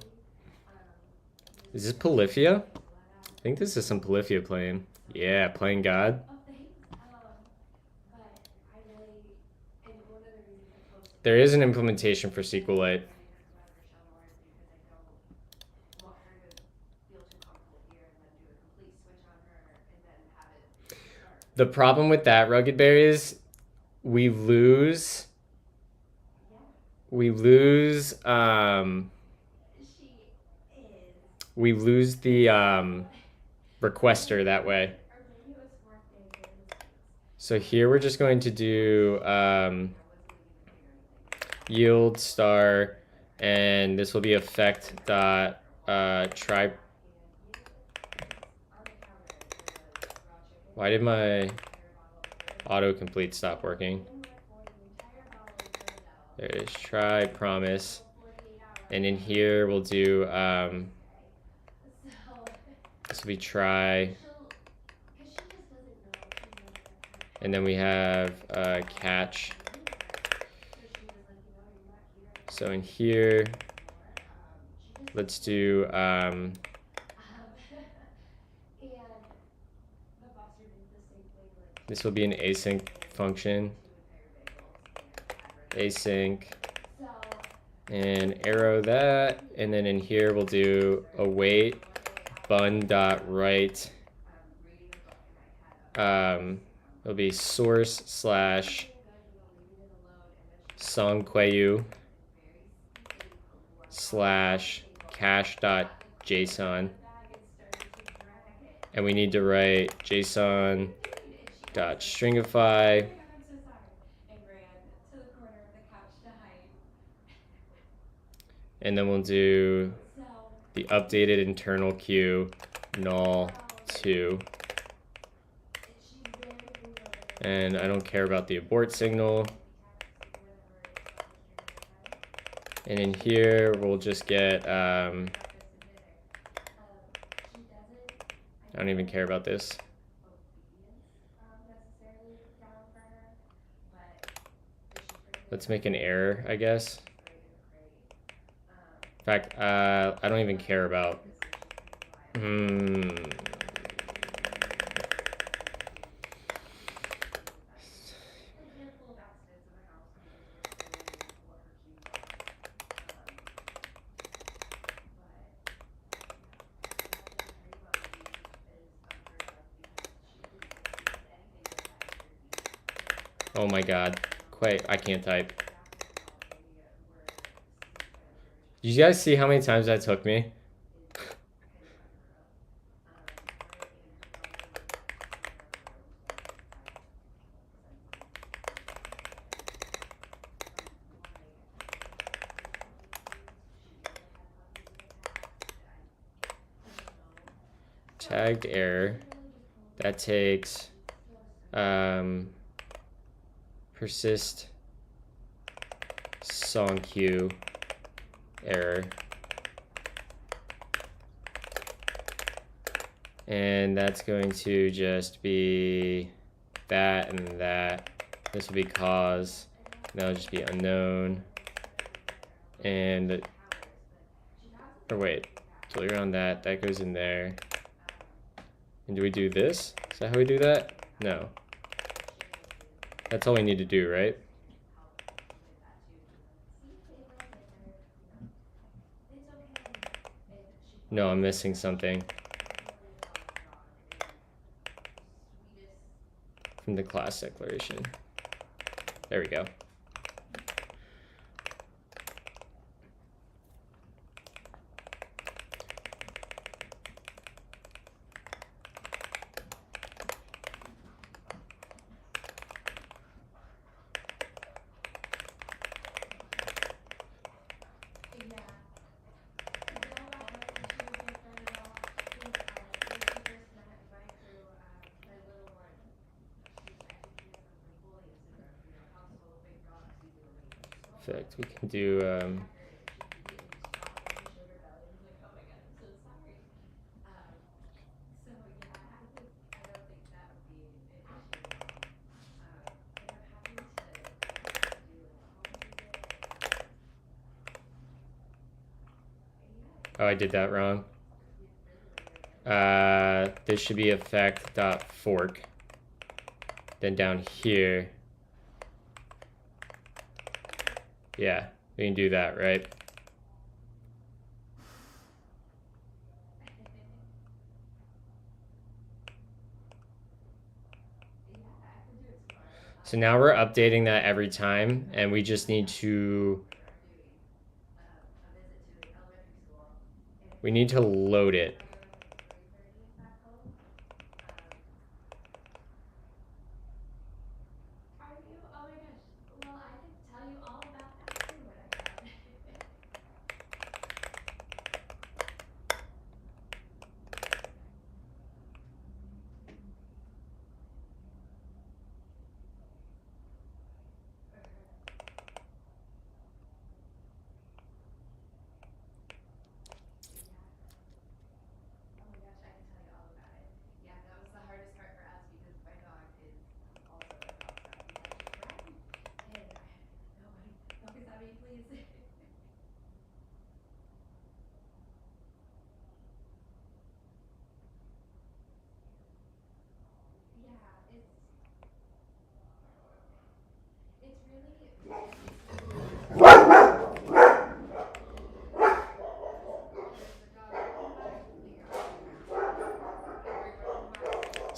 Is this Polyphia? I think this is some Polyphia playing. Yeah, playing God. There is an implementation for SQLite. The problem with that, Rugged Berry, is we lose the requester that way. So here we're just going to do yield star, and this will be effect dot try. Why did my autocomplete stop working? There it is. Try promise, and in here we'll do this will be try, and then we have catch. So in here, let's do This will be an async function. Async. And arrow that. And then in here we'll do await bun.write. It'll be source slash songqueue slash cache.json. And we need to write json.stringify. And then we'll do the updated internal queue null 2. And I don't care about the abort signal. And in here, we'll just get, I don't even care about this. Let's make an error, I guess. In fact, I don't even care about, oh my god, I can't type. Did you guys see how many times that took me? Tagged error. That takes persist song queue error. And that's going to just be that and that. This will be cause. That'll just be unknown. And, or wait, delete on that. That goes in there. And do we do this? Is that how we do that? No. That's all we need to do, right? No, I'm missing something from the class declaration. There we go. Perfect. We can do oh, I did that wrong. This should be effect.fork. Then down here, yeah, we can do that, right? So now we're updating that every time, and we just need to load it.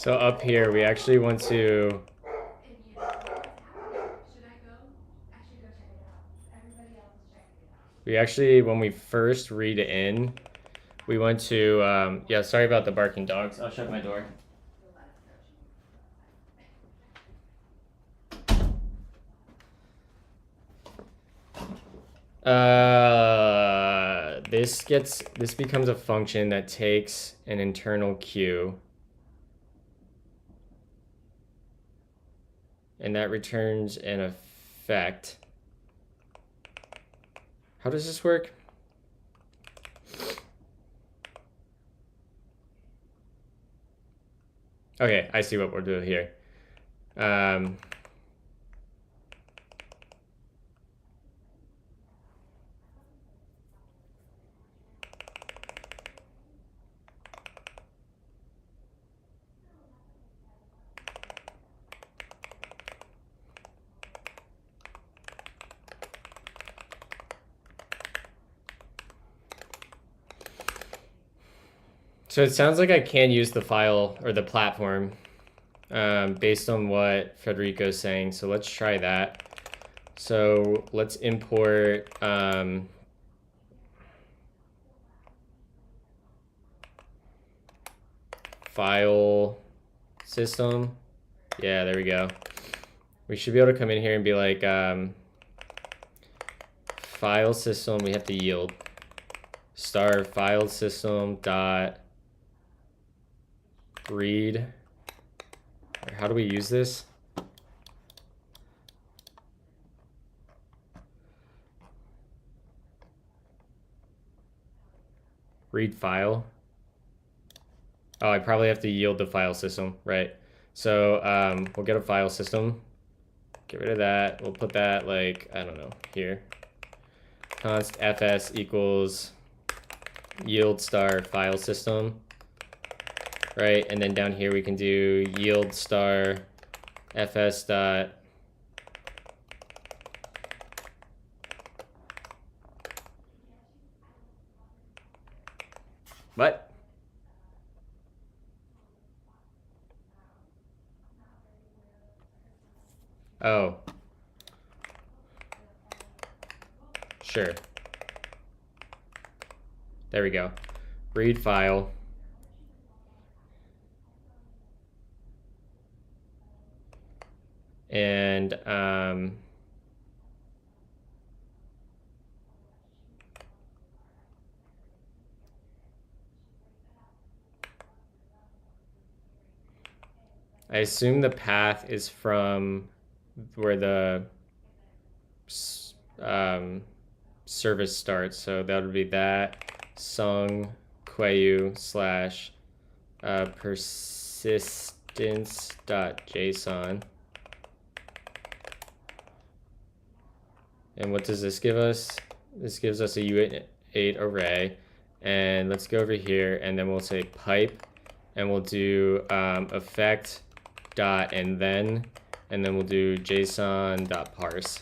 So up here, we actually want to. We actually, when we first read in, we went to, yeah, sorry about the barking dogs. I'll shut my door. This becomes a function that takes an internal queue. And that returns an effect. How does this work? Okay, I see what we're doing here. So it sounds like I can use the file or the platform based on what Federico's saying. So let's try that. So let's import file system. Yeah, there we go. We should be able to come in here and be like file system. We have to yield star file system dot read. How do we use this? Read file. Oh, I probably have to yield the file system, right? So we'll get a file system. Get rid of that. We'll put that like, I don't know, here. Const fs equals yield star file system. Right, and then down here we can do yield star fs dot what? Oh. Sure. There we go. Read file. And I assume the path is from where the service starts. So that would be that sung queue slash persistence.json. And what does this give us? This gives us a U8 array. And let's go over here and then we'll say pipe and we'll do effect dot and then we'll do json dot parse.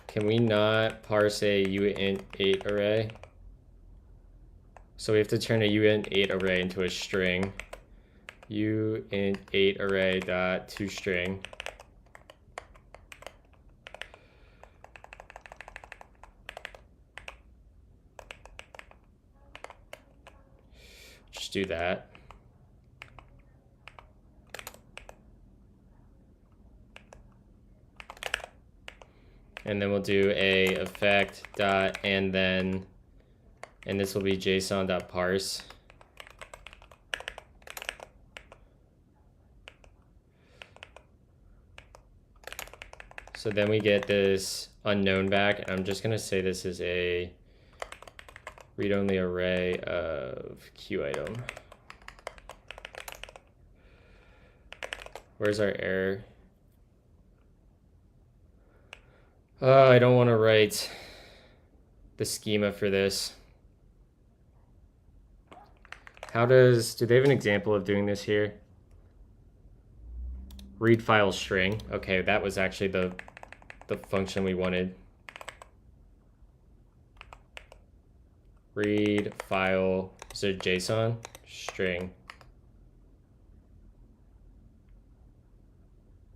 Can we not parse a uint8 array? So we have to turn a uint8 array into a string. uint8 array dot toString. Just do that. And then we'll do a effect dot and then, and this will be json dot parse. So then we get this unknown back, and I'm just gonna say this is a read-only array of queue item. Where's our error? Oh, I don't want to write the schema for this. do they have an example of doing this here? Read file string. Okay, that was actually the function we wanted. Read file, is it JSON? String.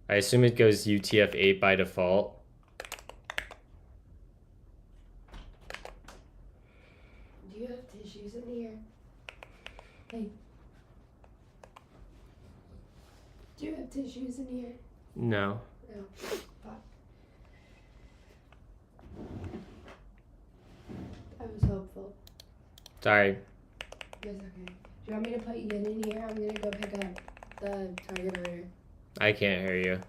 I assume it goes UTF-8 by default. Do you have tissues in here? Hey. Do you have tissues in here? No. No. Fuck. I was hopeful. Sorry. It's okay. Do you want me to put Yin in here? I'm gonna go pick up the target order. I can't hear you.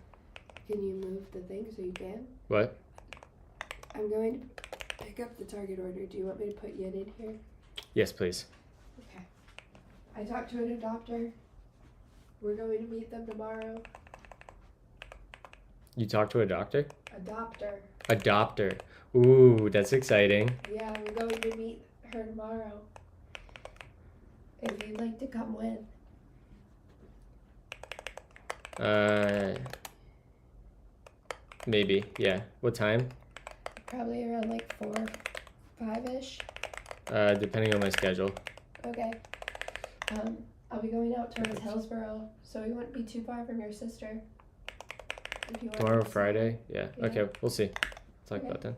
Can you move the thing so you can? What? I'm going to pick up the target order. Do you want me to put Yin in here? Yes, please. Okay. I talked to an adopter. We're going to meet them tomorrow. You talked to a doctor? Adopter. Adopter. Ooh, that's exciting. Yeah, we're going to meet her tomorrow. If you'd like to come with. Maybe, yeah. What time? Probably around like 4, 5-ish. Depending on my schedule. Okay. I'll be going out towards Hillsboro, so we wouldn't be too far from your sister. If you want Tomorrow, to Friday? Yeah. Yeah. Okay, we'll see. Talk Okay. about that.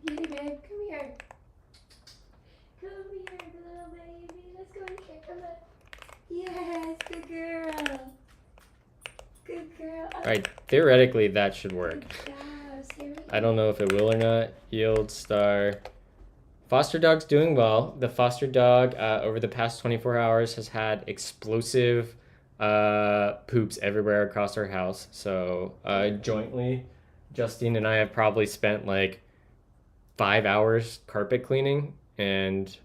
Kitty babe, come here. Come here, little baby. Let's go and check on that. Yes, good girl. Good girl. All right, theoretically that should work. Good job, Siri. I don't know if it will or not. Yield star. Foster dog's doing well. The foster dog over the past 24 hours has had explosive poops everywhere across our house. So jointly, Justine and I have probably spent like 5 hours carpet cleaning, and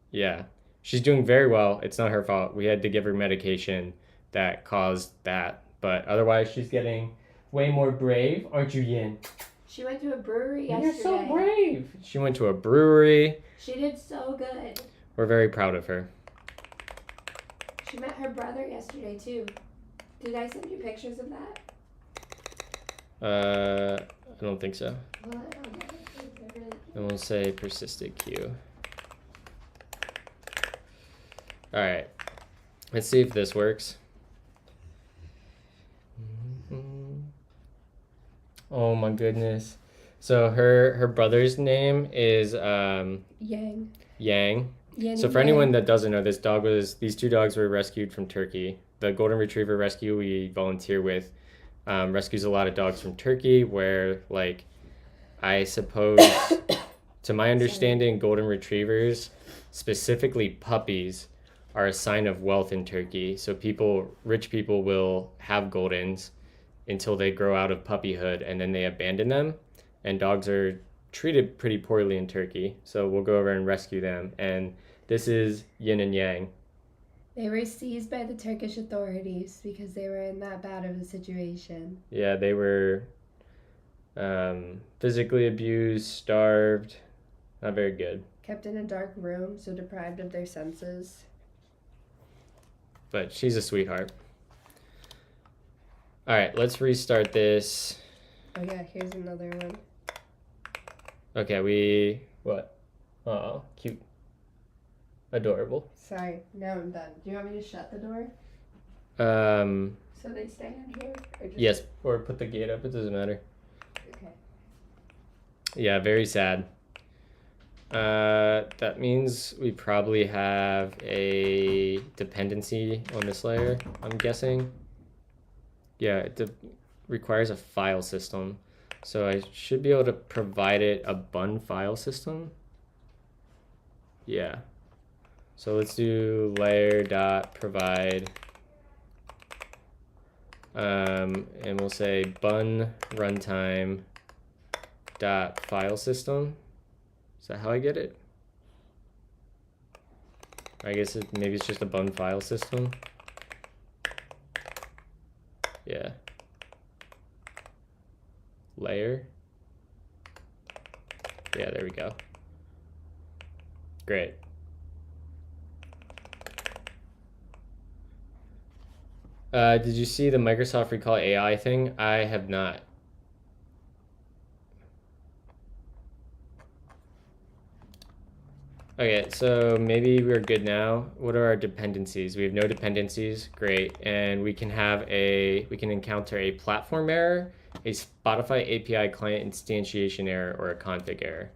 yeah, she's doing very well. It's not her fault. We had to give her medication that caused that, but otherwise she's getting way more brave, aren't you, Yin? She went to a brewery yesterday. You're so brave. She went to a brewery. She did so good. We're very proud of her. She met her brother yesterday too. Did I send you pictures of that? I don't think so. Well, I don't know. They're really cute. And we'll say persisted queue. All right, let's see if this works. Oh my goodness. So her brother's name is Yang. Yang. Yin So and for anyone Yang. that doesn't know, these two dogs were rescued from Turkey. The Golden Retriever rescue we volunteer with rescues a lot of dogs from Turkey, where like I suppose to my understanding, Golden Retrievers, specifically puppies, are a sign of wealth in Turkey. So rich people will have Goldens until they grow out of puppyhood, and then they abandon them. And dogs are treated pretty poorly in Turkey, so we'll go over and rescue them. And this is Yin and Yang. They were seized by the Turkish authorities because they were in that bad of a situation. Yeah, they were physically abused, starved, not very good. Kept in a dark room, so deprived of their senses. But she's a sweetheart. All right, let's restart this. Oh yeah, here's another one. Okay, what? Oh, cute. Adorable. Sorry, now I'm done. Do you want me to shut the door so they stay in here? Or just... Yes, or put the gate up, it doesn't matter. Okay. Yeah, very sad. That means we probably have a dependency on this layer, I'm guessing. Yeah, it requires a file system. So I should be able to provide it a bun file system. Yeah. So let's do layer dot provide. And we'll say bun runtime dot file system. Is that how I get it? I guess maybe it's just a bun file system. Yeah. Layer. Yeah, there we go. Great. Did you see the Microsoft Recall AI thing? I have not. Okay, so maybe we're good now. What are our dependencies? We have no dependencies, great. And we can encounter a platform error, a Spotify API client instantiation error, or a config error.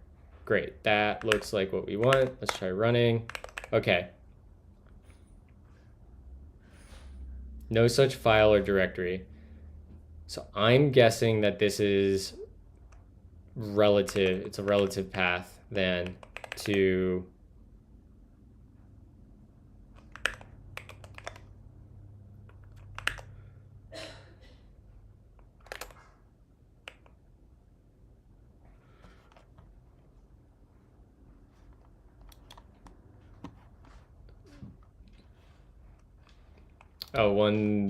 Great, that looks like what we want. Let's try running. Okay. No such file or directory. So I'm guessing that this is relative, it's a relative path then to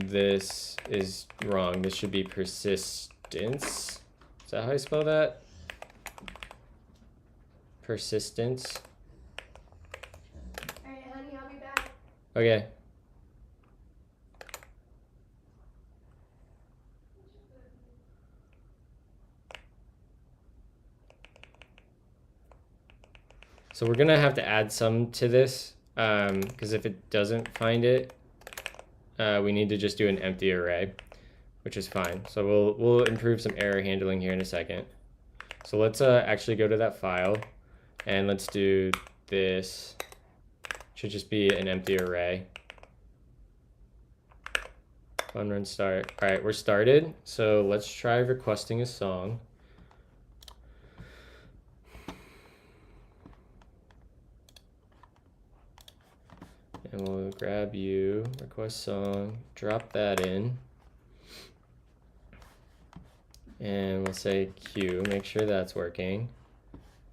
this is wrong. This should be persistence. Is that how I spell that? Persistence. All right, honey, I'll be back. Okay. So we're gonna have to add some to this because if it doesn't find it, we need to just do an empty array, which is fine. So we'll improve some error handling here in a second. So let's actually go to that file and let's do this. Should just be an empty array. Fun run start. All right, we're started. So let's try requesting a song. And we'll grab you, request song, drop that in. And we'll say queue, make sure that's working.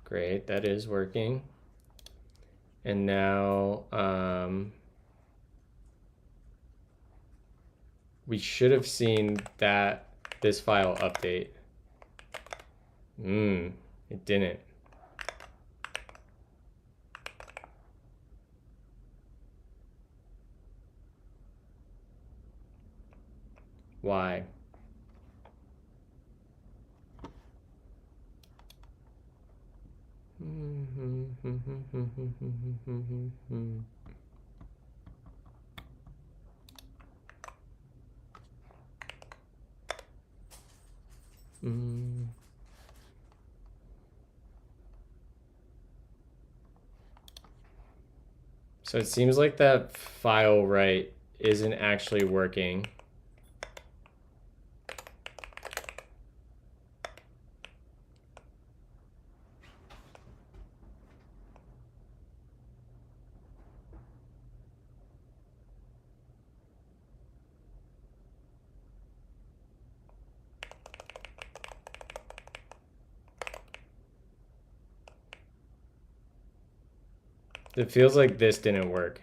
Great, that is working. And now we should have seen that this file update. It didn't. Why? So it seems like that file write isn't actually working. It feels like this didn't work.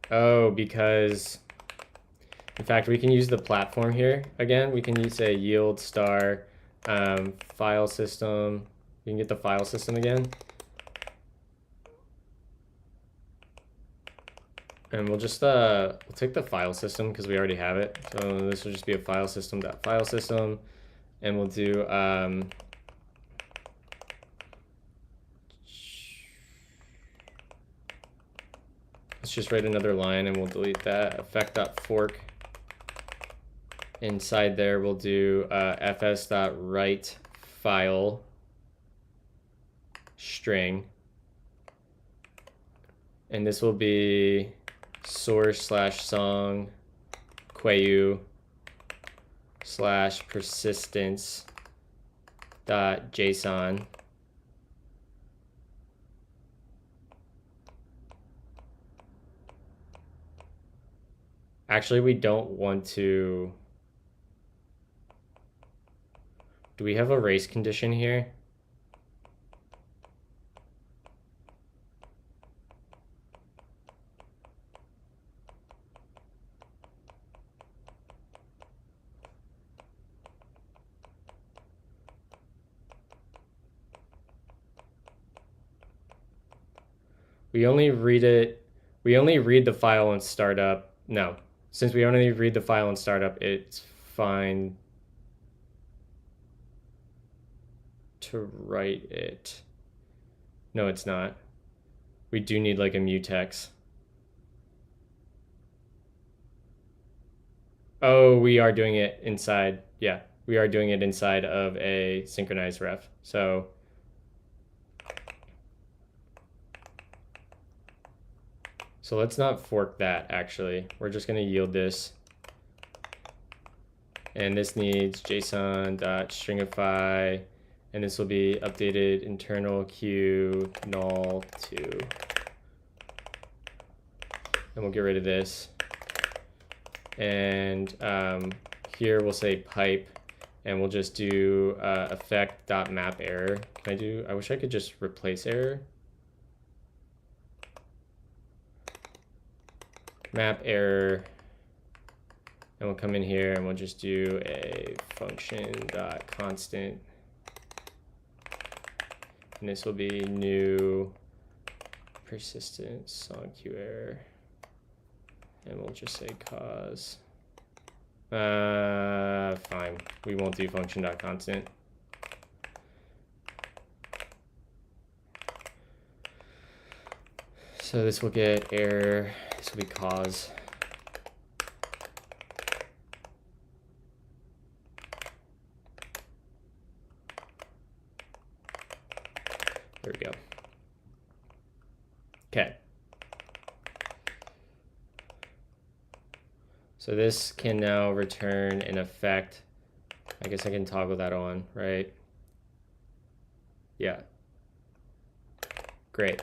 Oh, because in fact, we can use the platform here again. We can use a yield star file system. We can get the file system again. And we'll just we'll take the file system because we already have it. So this will just be a file system.file system, and we'll do let's just write another line and we'll delete that effect.fork. Inside there we'll do fs.write file string, and this will be source/song queu /persistence.json. Actually, we don't want to. Do we have a race condition here? We only read it. We only read the file on startup. No, since we only read the file on startup, it's fine to write it. No, it's not. We do need like a mutex. Oh, we are doing it inside. Yeah, we are doing it inside of a synchronized ref. So let's not fork that, actually. We're just going to yield this. And this needs json.stringify. And this will be updated internal queue null 2. And we'll get rid of this. And here we'll say pipe. And we'll just do effect.map_error. I wish I could just replace error. Map error, and we'll come in here and we'll just do a function.constant, and this will be new persistent song queue error, and we'll just say cause. Fine, we won't do function.constant. So this will get error. This will be cause. There we go. Okay. So this can now return an effect. I guess I can toggle that on, right? Yeah. Great.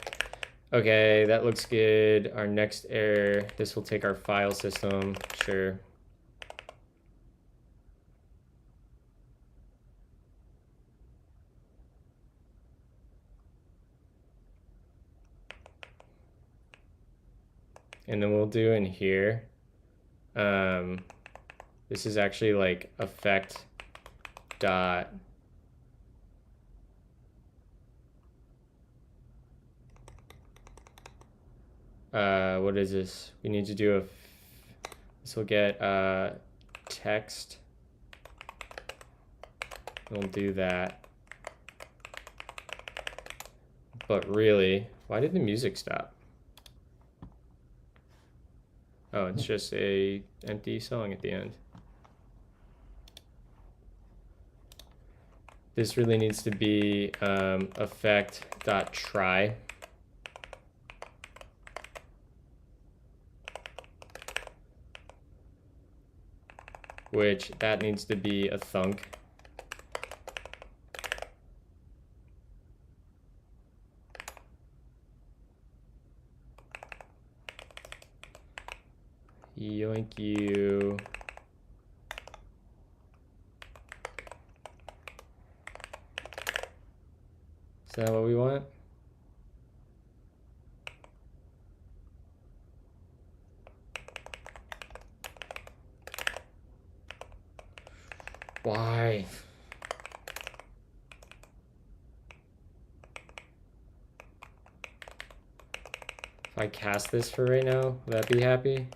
Okay, that looks good. Our next error, this will take our file system, sure. And then we'll do in here, this is actually like effect dot what is this? We need to do this will get text. We'll do that. But really, why did the music stop? Oh, it's just a empty song at the end. This really needs to be effect.try. Which that needs to be a thunk. Yoink you. Is that what we want? Why? If I cast this for right now, will that be happy?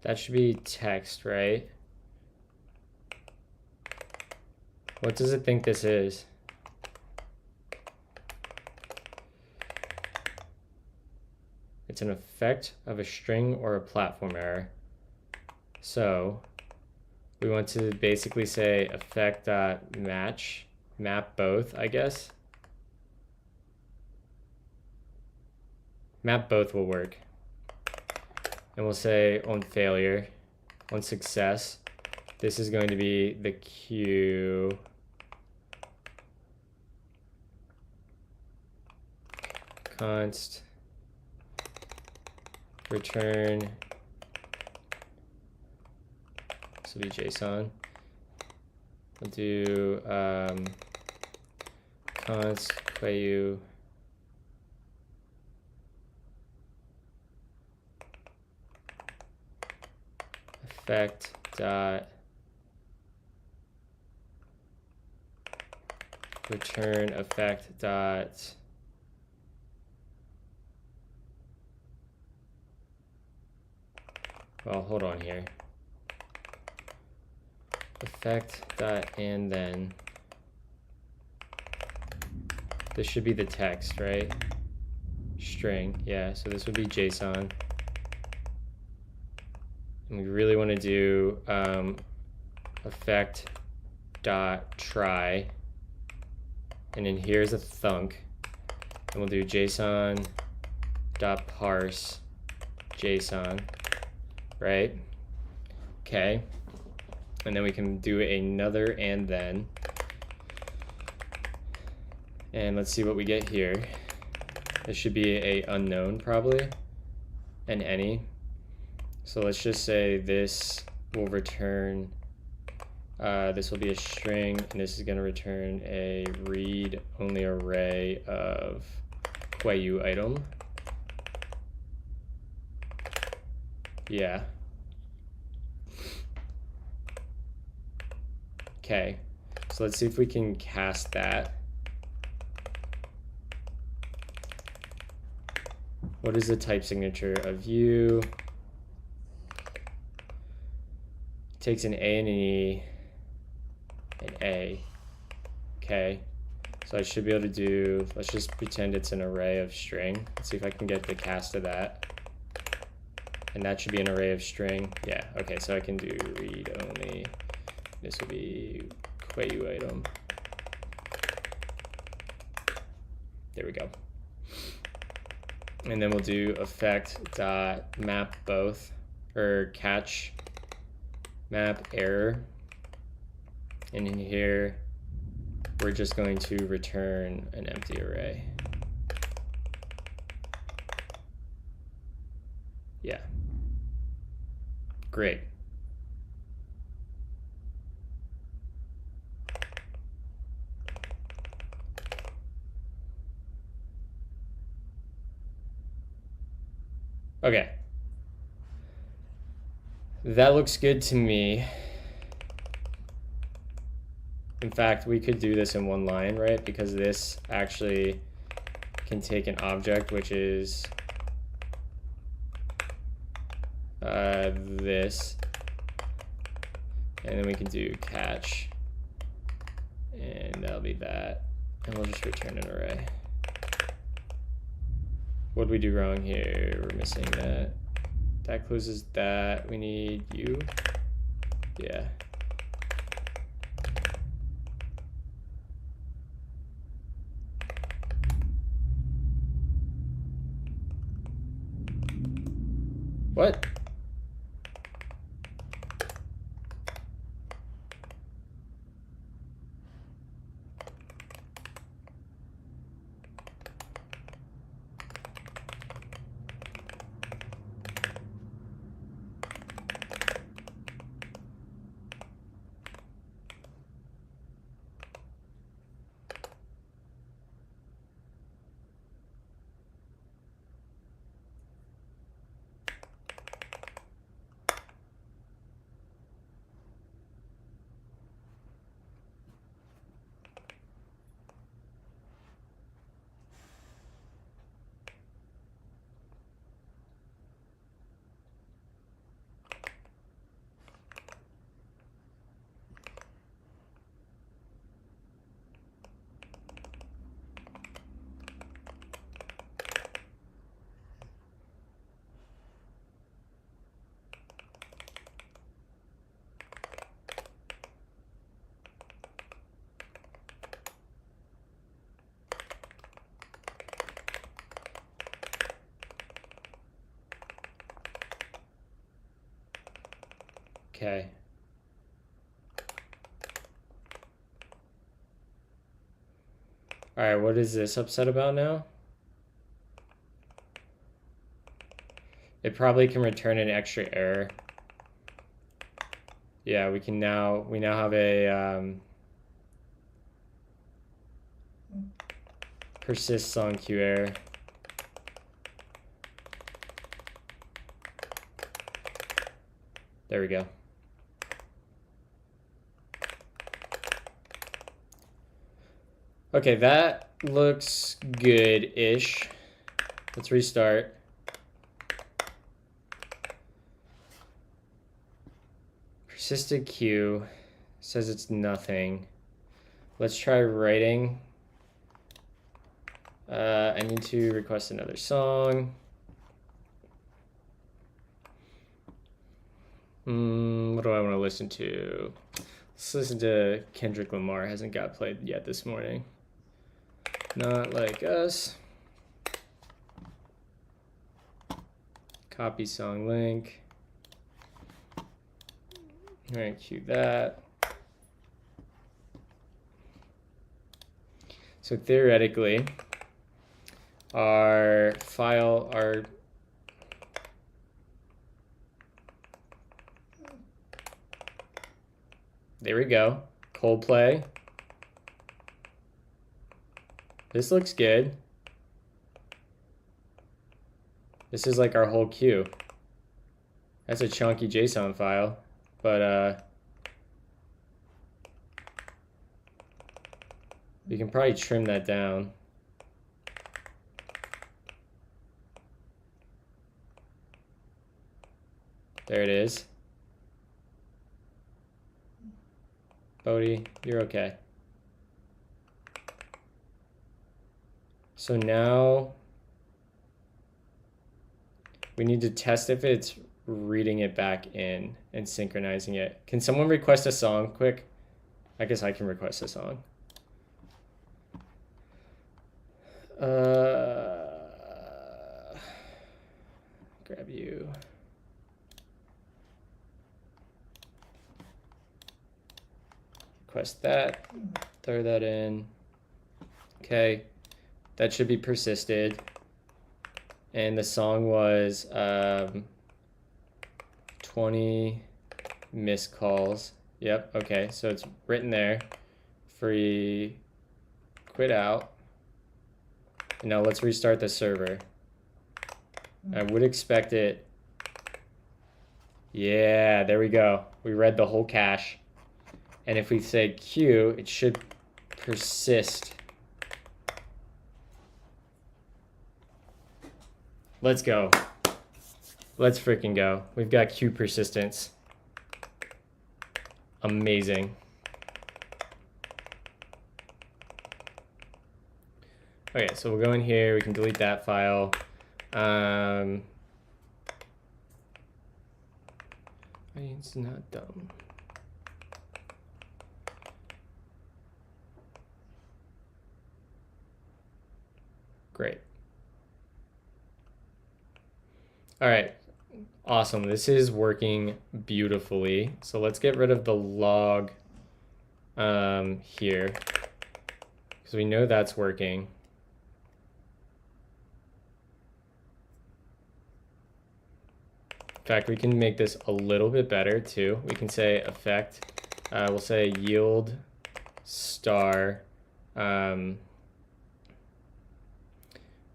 That should be text, right? What does it think this is? It's an effect of a string or a platform error. So we want to basically say effect.match, map both, I guess. Map both will work. And we'll say on failure, on success, this is going to be the queue const return, this will be JSON. We'll do const queu effect dot return effect dot well, hold on here. Effect dot and then this should be the text, right? String, yeah, so this would be JSON. And we really want to do effect dot try, and then here's a thunk, and we'll do JSON dot parse JSON, right? Okay, and then we can do another and then, and let's see what we get here. This should be a unknown probably, and any. So let's just say this will return, this will be a string, and this is going to return a read-only array of queu item. Yeah. Okay, so let's see if we can cast that. What is the type signature of view? Takes an A and an E, an A. Okay, so I should be able to do, let's just pretend it's an array of string. Let's see if I can get the cast of that. And that should be an array of string. Yeah, okay, so I can do read only. This will be queu item. There we go. And then we'll do effect dot map both, or catch map error. And in here, we're just going to return an empty array. Yeah. Great. Okay. That looks good to me. In fact, we could do this in one line, right? Because this actually can take an object, which is this, and then we can do catch, and that'll be that, and we'll just return an array. What did we do wrong here? We're missing that. That closes that. We need you. Yeah. What? Okay. All right, what is this upset about now? It probably can return an extra error. Yeah, we now have a persist song queue error. There we go. Okay, that looks good-ish. Let's restart. Persisted queue says it's nothing. Let's try writing. I need to request another song. What do I want to listen to? Let's listen to Kendrick Lamar. Hasn't got played yet this morning. Not Like Us. Copy song link. All right, cue that. So theoretically, our file, there we go, Coldplay. This looks good. This is like our whole queue. That's a chunky JSON file, but we can probably trim that down. There it is. Bodhi, you're okay. So now we need to test if it's reading it back in and synchronizing it. Can someone request a song quick? I guess I can request a song. Grab you. Request that, throw that in. Okay, that should be persisted. And the song was 20 missed calls. Yep, okay, so it's written there. Free, quit out. And now let's restart the server. I would expect it. Yeah, there we go. We read the whole cache. And if we say queue, it should persist. Let's go. Let's freaking go. We've got queue persistence. Amazing. Okay, so we'll go in here. We can delete that file. It's not dumb. Great. All right, awesome. This is working beautifully. So let's get rid of the log here, because we know that's working. In fact, we can make this a little bit better too. We can say effect, we'll say yield star,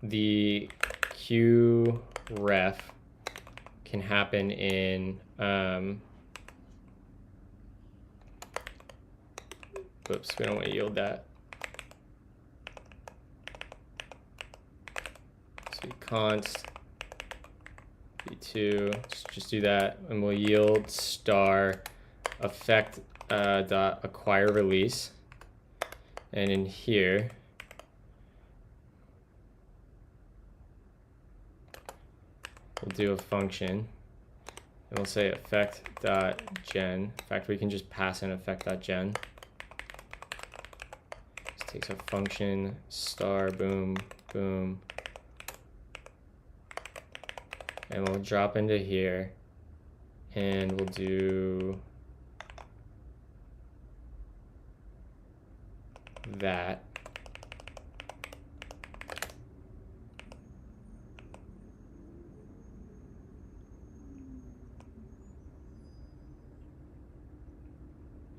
the queue ref can happen in whoops, we don't want to yield that. So const v2, just do that, and we'll yield star effect dot acquire release, and in here we'll do a function, and we'll say effect.gen. In fact, we can just pass in effect.gen. This takes a function, star, boom, boom. And we'll drop into here, and we'll do that.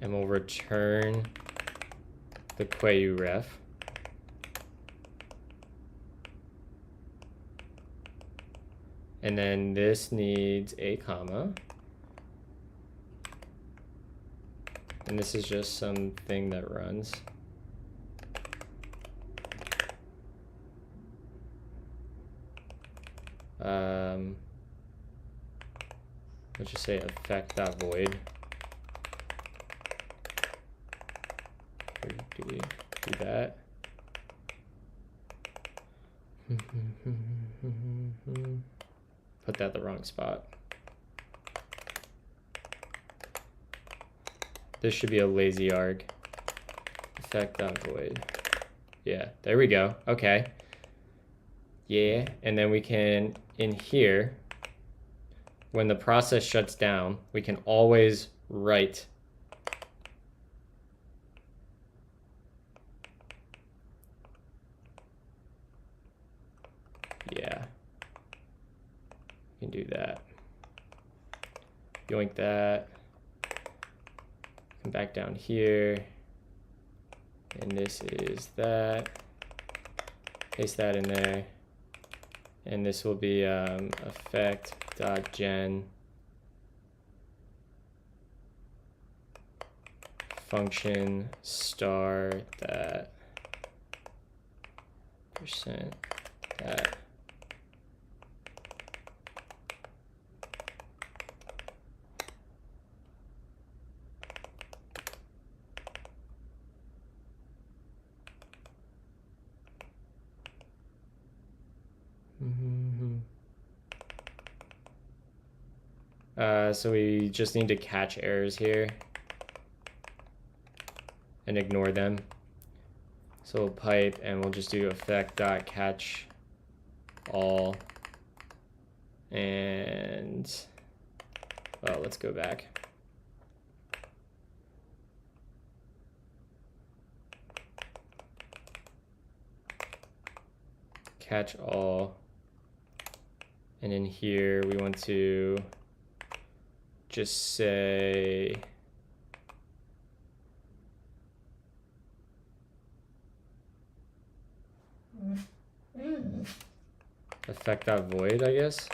And we'll return the queue ref. And then this needs a comma. And this is just something that runs. Let's just say effect.void. Or do we do that? Put that the wrong spot. This should be a lazy arg. Effect.void. Yeah, there we go. Okay. Yeah, and then we can, in here, when the process shuts down, we can always write yeah. We can do that. Yoink that. Come back down here. And this is that. Paste that in there. And this will be effect.gen function star that percent that. So we just need to catch errors here and ignore them. So we'll pipe and we'll just do effect.catch all. And well, let's go back. Catch all. And in here, we want to just say effect.void, I guess.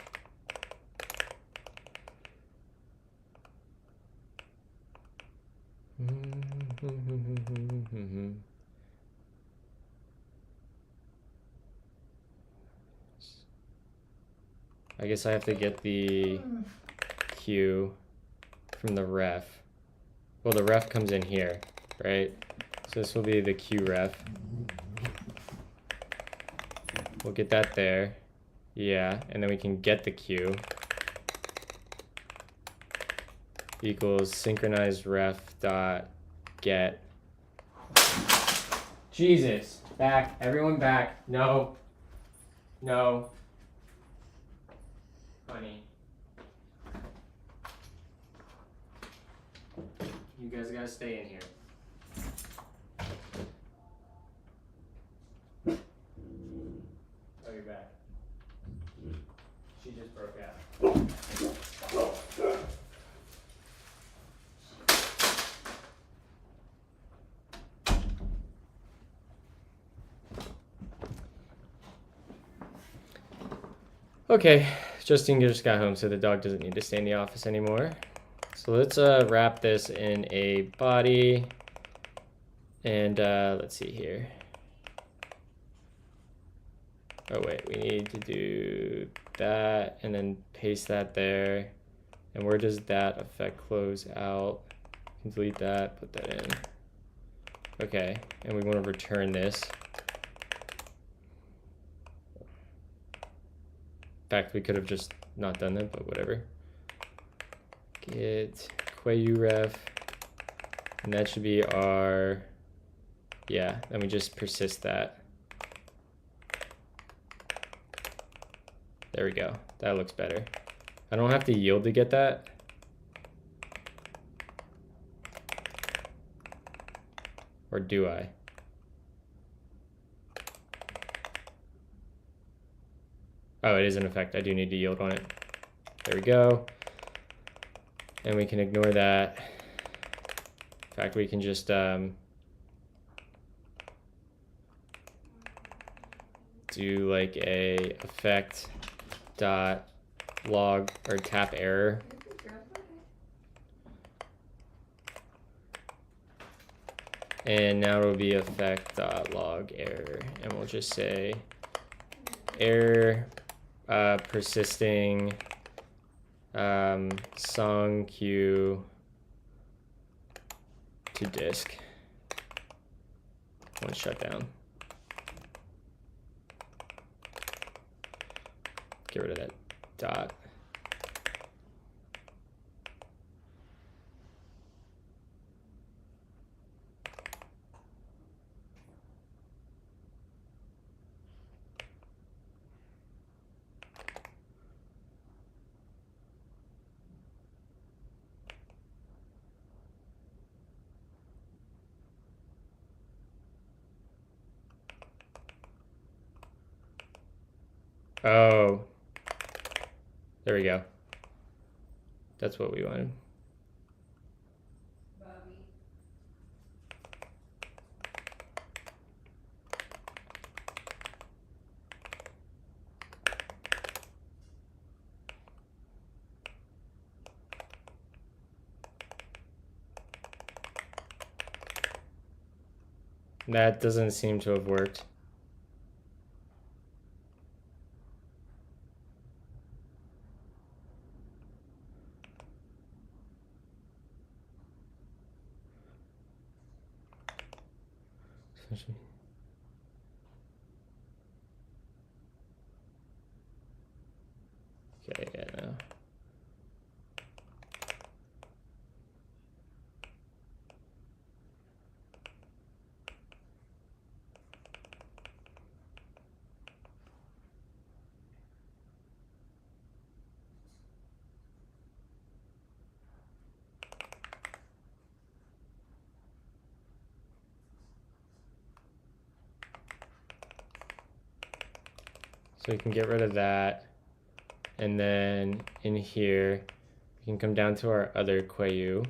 I guess I have to get the queue from the ref. Well, the ref comes in here, right? So this will be the queue ref. We'll get that there. Yeah, and then we can get the queue. Equals synchronized ref dot get. Jesus, back, everyone back. No, no. Honey. You guys gotta stay in here. Oh, you're back. She just broke out. Okay, Justine just got home, so the dog doesn't need to stay in the office anymore. So let's wrap this in a body. And let's see here. Oh wait, we need to do that and then paste that there. And where does that effect close out? Delete that, put that in. Okay, and we want to return this. In fact, we could have just not done that, but whatever. Get queuref, and that should be our, yeah, then we just persist that. There we go, that looks better. I don't have to yield to get that. Or do I? Oh, it is an effect. I do need to yield on it. There we go. And we can ignore that. In fact, we can just do like a effect dot log or tap error. Good girl. And now it'll be effect.log error. And we'll just say error persisting song queue to disk. One shutdown. Get rid of that dot. Oh, there we go. That's what we wanted. Bobby. That doesn't seem to have worked. Okay, yeah, now. So we can get rid of that. And then in here, we can come down to our other queue.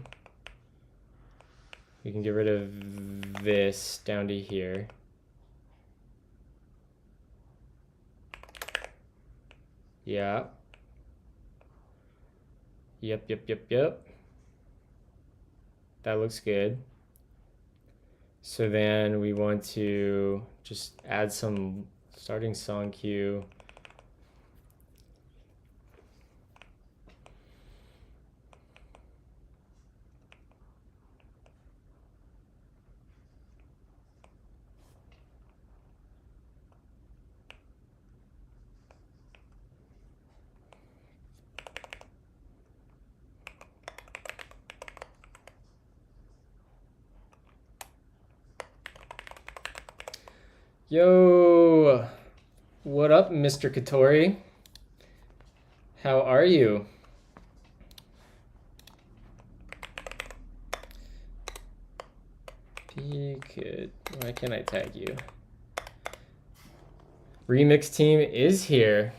We can get rid of this down to here. Yeah. Yep. That looks good. So then we want to just add some starting song queue. Yo, what up, Mr. Katori? How are you? Why can't I tag you? Remix team is here.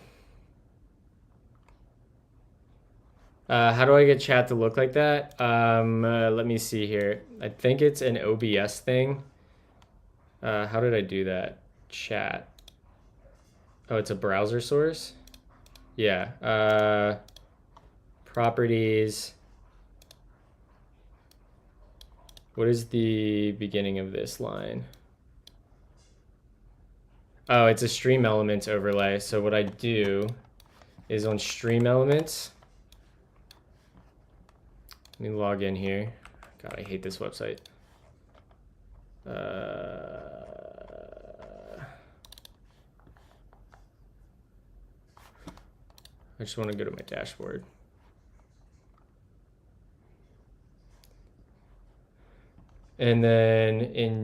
How do I get chat to look like that? Let me see here. I think it's an OBS thing. How did I do that? Chat. Oh, it's a browser source? Yeah. Properties. What is the beginning of this line? Oh, it's a stream elements overlay. So what I do is on stream elements. Let me log in here. God, I hate this website. I just want to go to my dashboard. And then in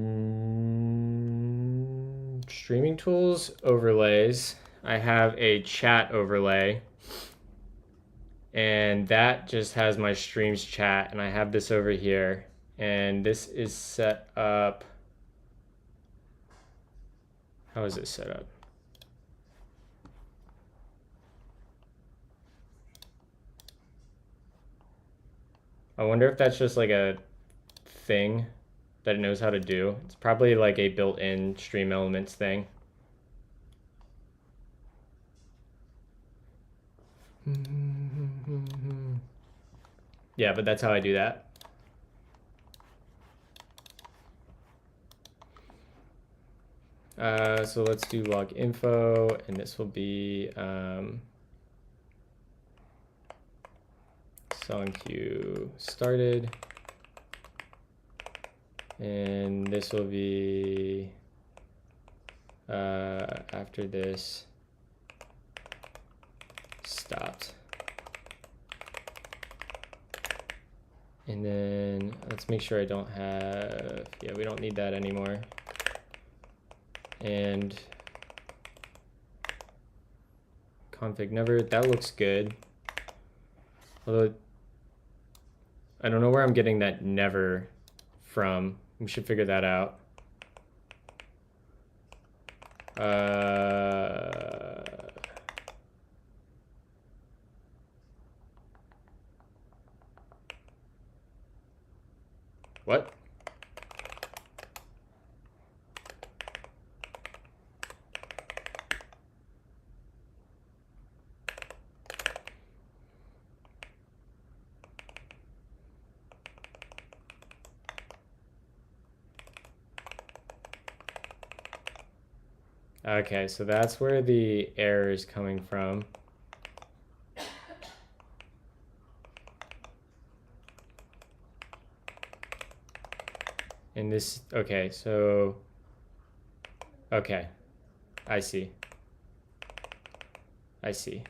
streaming tools, overlays, I have a chat overlay. And that just has my streams chat. And I have this over here. And this is set up. How is it set up? I wonder if that's just like a thing that it knows how to do. It's probably like a built-in stream elements thing. Yeah, but that's how I do that. So let's do log info, and this will be song queue started, and this will be after this stopped. And then let's make sure I don't have, yeah, we don't need that anymore. And config never, that looks good. Although I don't know where I'm getting that never from. We should figure that out. What? Okay, so that's where the error is coming from. And this, okay, so, okay, I see. I see.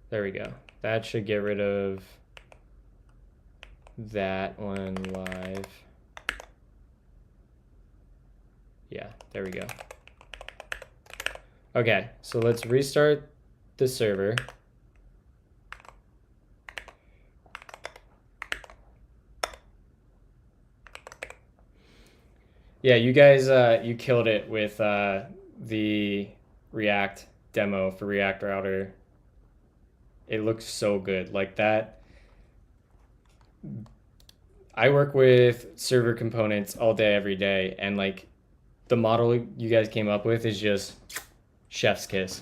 There we go. That should get rid of that one live. Yeah, there we go. Okay, so let's restart the server. Yeah, you guys, you killed it with the React demo for React Router. It looks so good. Like that. I work with server components all day, every day, and like the model you guys came up with is just chef's kiss.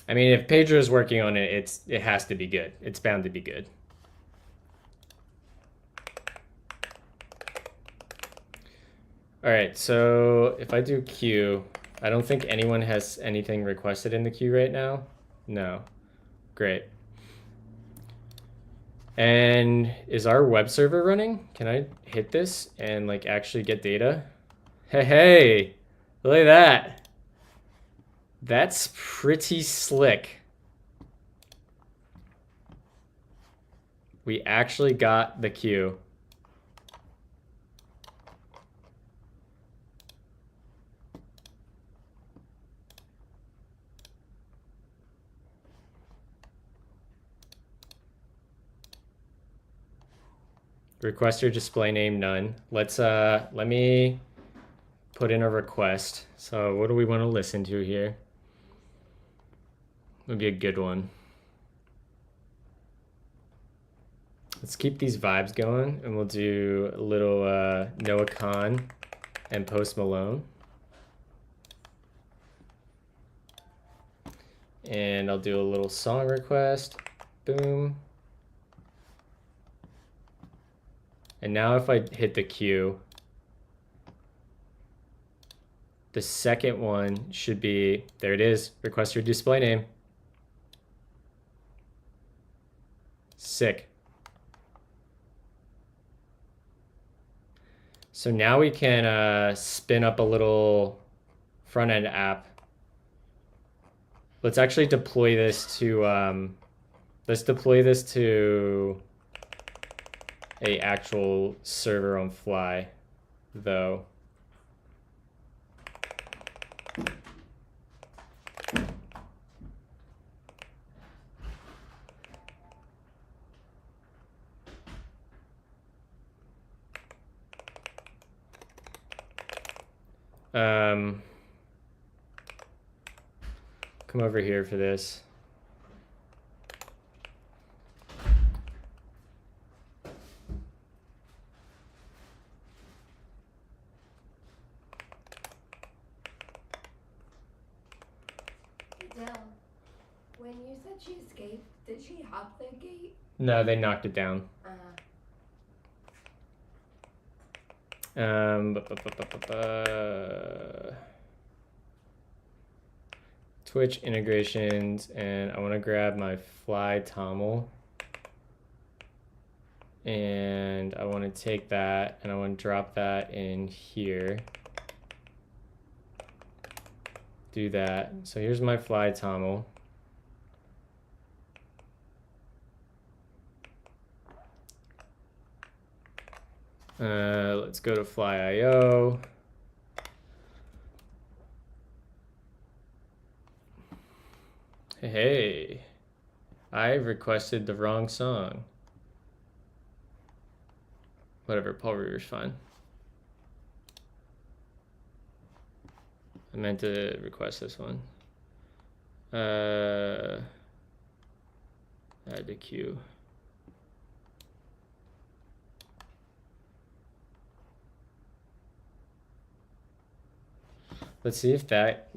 I mean, if Pedro is working on it, it has to be good. It's bound to be good. All right, so if I do queue, I don't think anyone has anything requested in the queue right now. No, great. And is our web server running? Can I hit this and like actually get data? Hey, look at that. That's pretty slick. We actually got the queue. Requester display name none. Let's let me put in a request. So what do we want to listen to here? Would be a good one. Let's keep these vibes going, and we'll do a little Noah Khan and Post Malone. And I'll do a little song request. Boom. And now if I hit the queue, the second one should be, there it is, request your display name. Sick. So now we can spin up a little front-end app. Let's actually deploy this to, let's deploy this to a actual server on Fly, though. Come over here for this. thought she escaped. Did she hop the gate? No, they knocked it down. Twitch integrations, and I want to grab my fly tommel, and I want to take that and I want to drop that in here. Do that. So here's my fly tommel. Let's go to fly.io. Hey, I requested the wrong song. Whatever, Paul Revere fine. I meant to request this one. Add to queue. Let's see if that...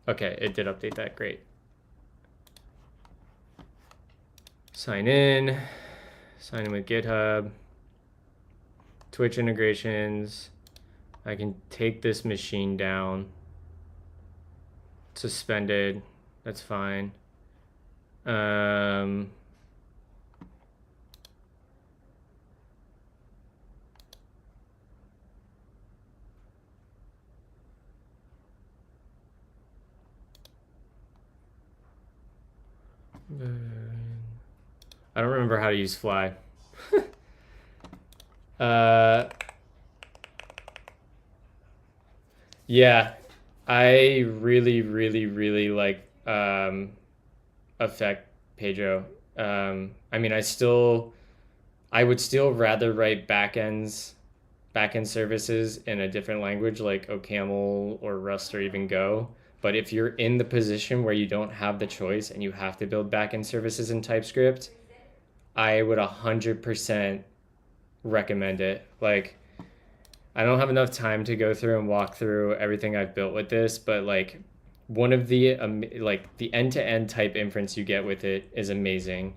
Okay, it did update that, great. Sign in with GitHub, Twitch integrations. I can take this machine down, suspended, that's fine. I don't remember how to use fly. Yeah, I really like Effect Pedro. I mean, I would still rather write backend services in a different language like OCaml or Rust or even Go. But if you're in the position where you don't have the choice and you have to build backend services in TypeScript, I would 100% recommend it. Like, I don't have enough time to go through and walk through everything I've built with this, but like one of the like the end-to-end type inference you get with it is amazing.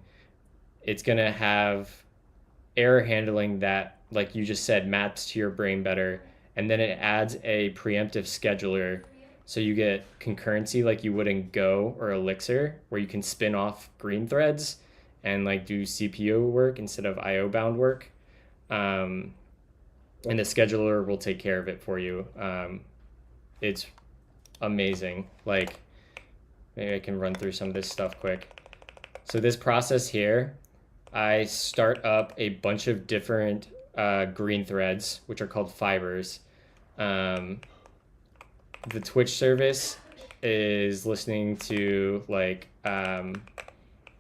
It's gonna have error handling that, like you just said, maps to your brain better, and then it adds a preemptive scheduler, so you get concurrency like you would in Go or Elixir, where you can spin off green threads and like do CPU work instead of IO bound work. And the scheduler will take care of it for you. It's amazing. Like, maybe I can run through some of this stuff quick. So this process here, I start up a bunch of different green threads, which are called fibers. The Twitch service is listening to like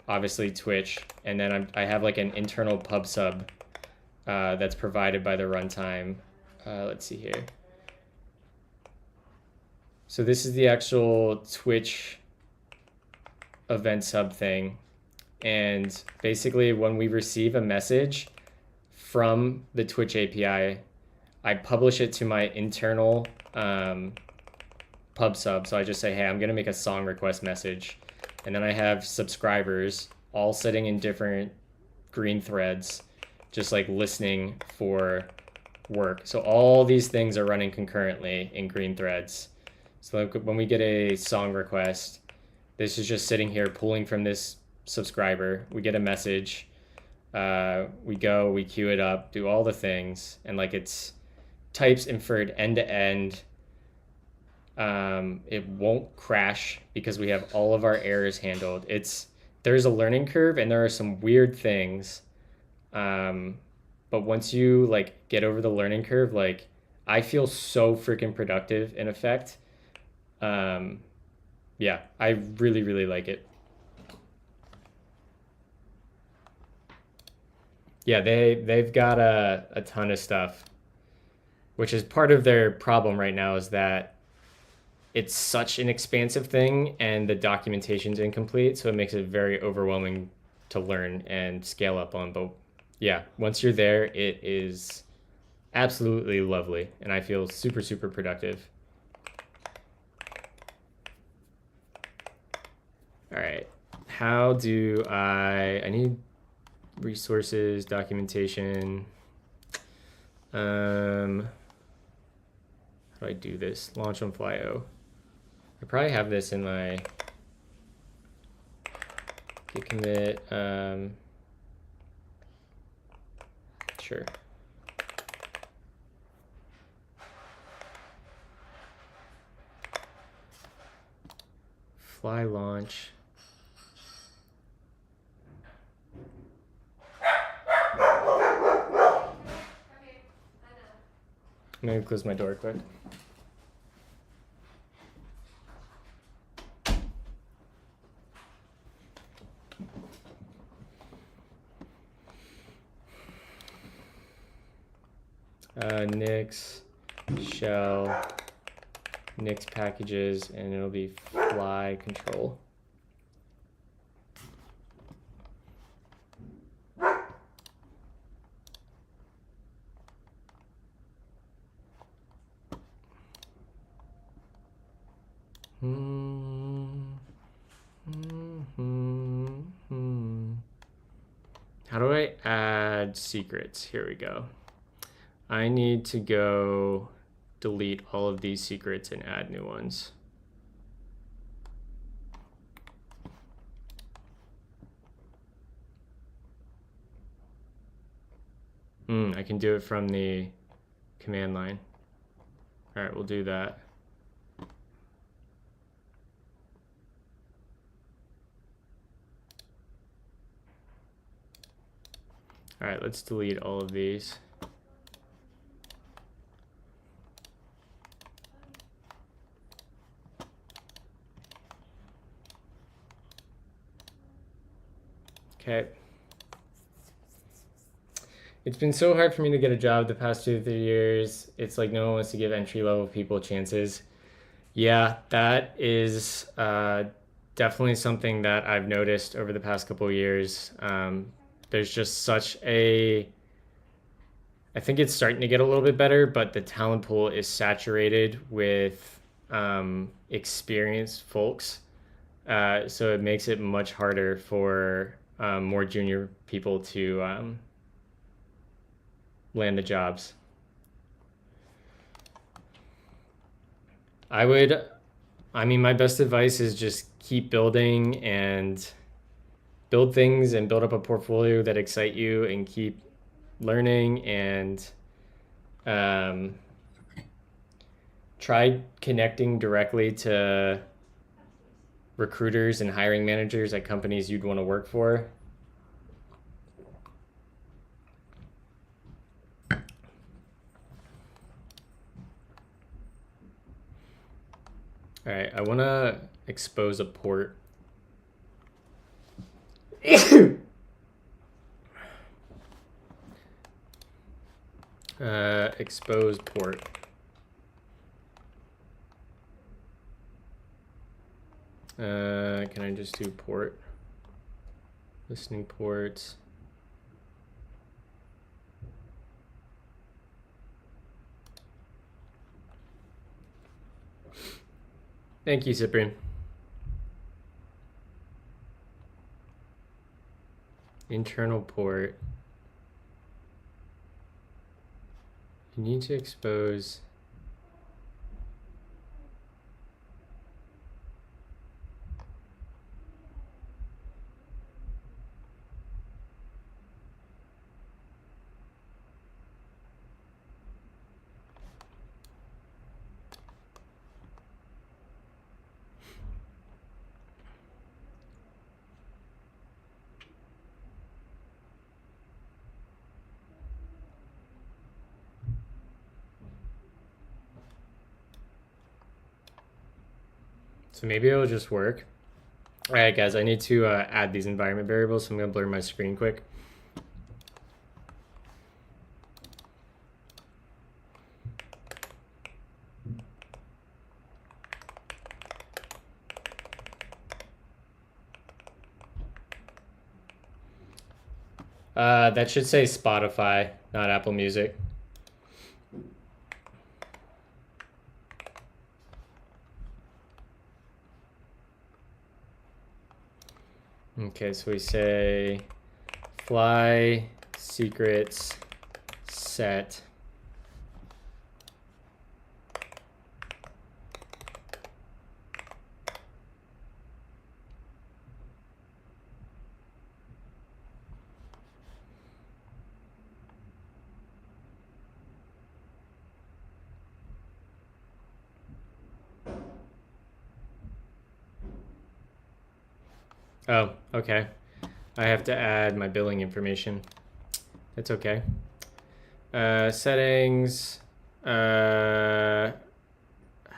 obviously Twitch, and then I have like an internal pub sub that's provided by the runtime. Let's see here. So this is the actual Twitch event sub thing. And basically when we receive a message from the Twitch API, I publish it to my internal pub sub. So I just say, hey, I'm gonna make a song request message. And then I have subscribers all sitting in different green threads, just like listening for work. So all these things are running concurrently in green threads. So like when we get a song request, this is just sitting here pulling from this subscriber. We get a message, we go, we queue it up, do all the things, and like it's types inferred end to end. It won't crash because we have all of our errors handled. There's a learning curve and there are some weird things. But once you like get over the learning curve, like I feel so freaking productive in Effect. Yeah, I really like it. Yeah, they've got a ton of stuff, which is part of their problem right now, is that it's such an expansive thing and the documentation's incomplete, so it makes it very overwhelming to learn and scale up on. But yeah, once you're there, it is absolutely lovely, and I feel super productive. All right. How do I need resources, documentation. How do I do this? Launch on Flyo. I probably have this in my git commit. Sure. Fly launch. I'm gonna close my door quick. Nix, shell, Nix packages, and it'll be fly control. How do I add secrets? Here we go. I need to go delete all of these secrets and add new ones. I can do it from the command line. All right, we'll do that. All right, let's delete all of these. Okay. It's been so hard for me to get a job the past 2 to 3 years. It's like no one wants to give entry-level people chances. Yeah, that is definitely something that I've noticed over the past couple of years. There's just such a... I think it's starting to get a little bit better, but the talent pool is saturated with experienced folks. So it makes it much harder for more junior people to land the jobs. I mean, my best advice is just keep building and build things and build up a portfolio that excite you and keep learning and try connecting directly to recruiters and hiring managers at companies you'd want to work for. All right, I want to expose a port. Expose port. Can I just do port? Listening ports. Thank you, Cyprian. Internal port. You need to expose. So maybe it'll just work. All right, guys, I need to add these environment variables, so I'm gonna blur my screen quick. That should say Spotify, not Apple Music. Okay, so we say fly secrets set Oh, okay. I have to add my billing information. That's okay. Settings. How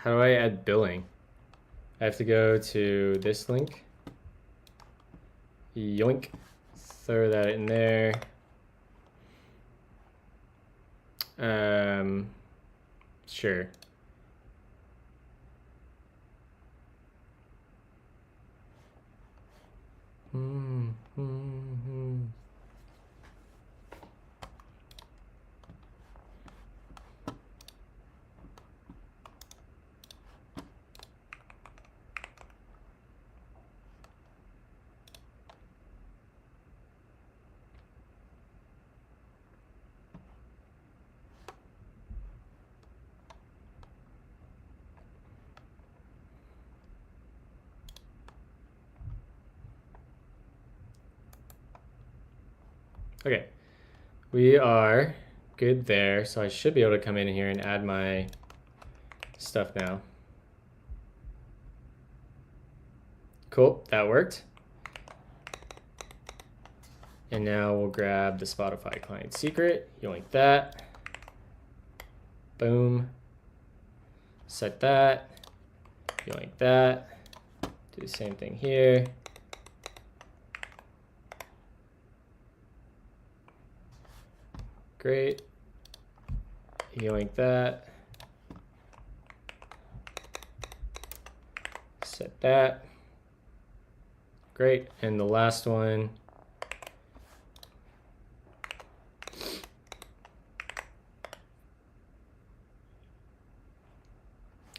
do I add billing? I have to go to this link. Yoink. Throw that in there. Sure. Okay, we are good there. So I should be able to come in here and add my stuff now. Cool, that worked. And now we'll grab the Spotify client secret, yoink that. Boom. Set that, yoink that. Do the same thing here. Great. Yoink that. Set that. Great. And the last one.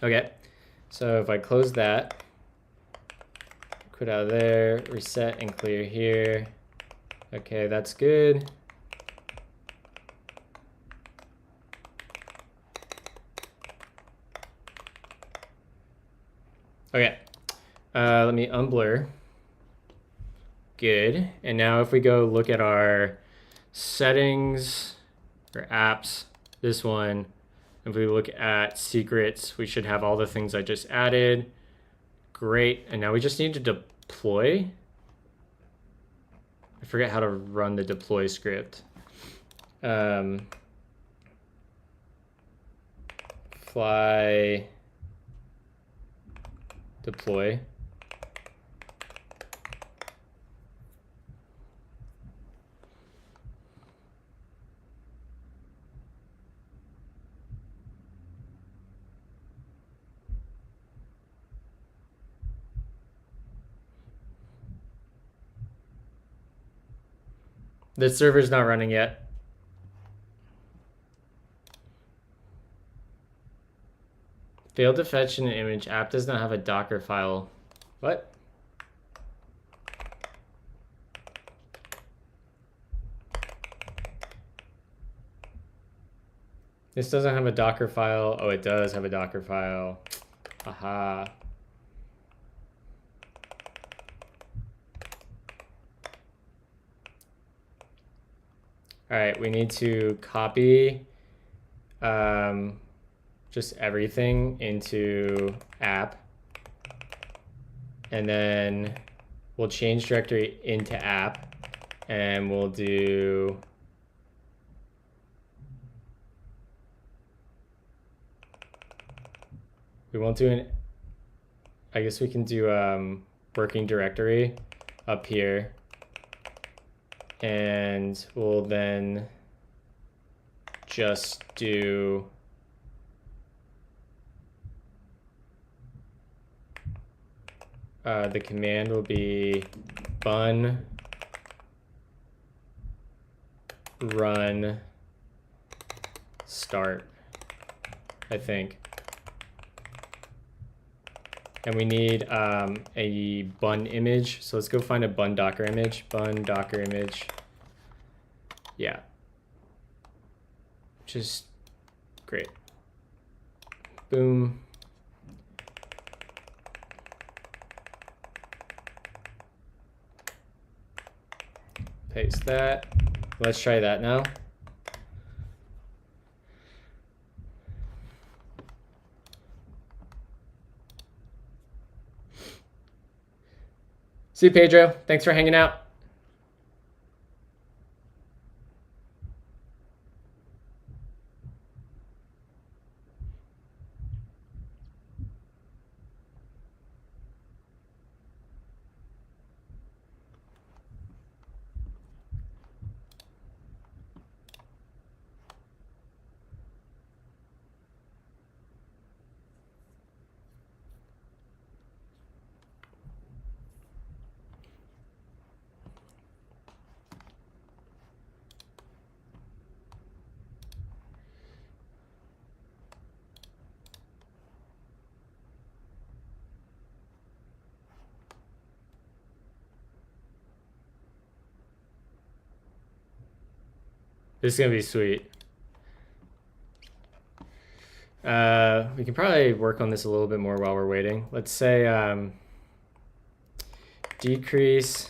Okay. So if I close that, quit out of there, reset and clear here. Okay, that's good. Okay, let me unblur. Good. And now if we go look at our settings or apps, this one, if we look at secrets, we should have all the things I just added. Great. And now we just need to deploy. I forget how to run the deploy script. Fly deploy. The server's not running yet. Failed to fetch an image. App does not have a Docker file. What? This doesn't have a Docker file. Oh, it does have a Docker file. Aha. All right, we need to copy just everything into app. And then we'll change directory into app. And we'll do we won't do an, I guess we can do working directory up here. And we'll then just do the command will be bun run start, I think. and we need a bun image. So let's go find a bun Docker image. Bun Docker image. Yeah. Just great. Boom. Paste that. Let's try that now. See you, Pedro. Thanks for hanging out. This is gonna be sweet. We can probably work on this a little bit more while we're waiting. Let's say decrease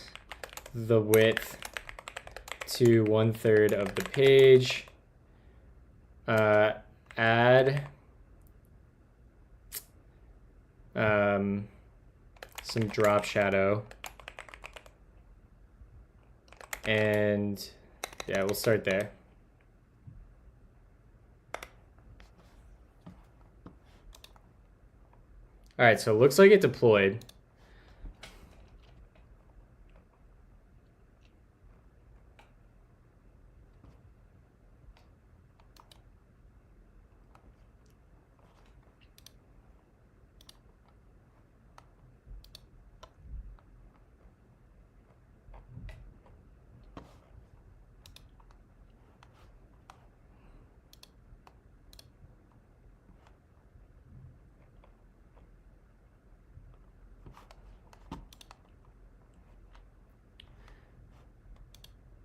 the width to 1/3 of the page. Add some drop shadow. And yeah, we'll start there. All right, so it looks like it deployed.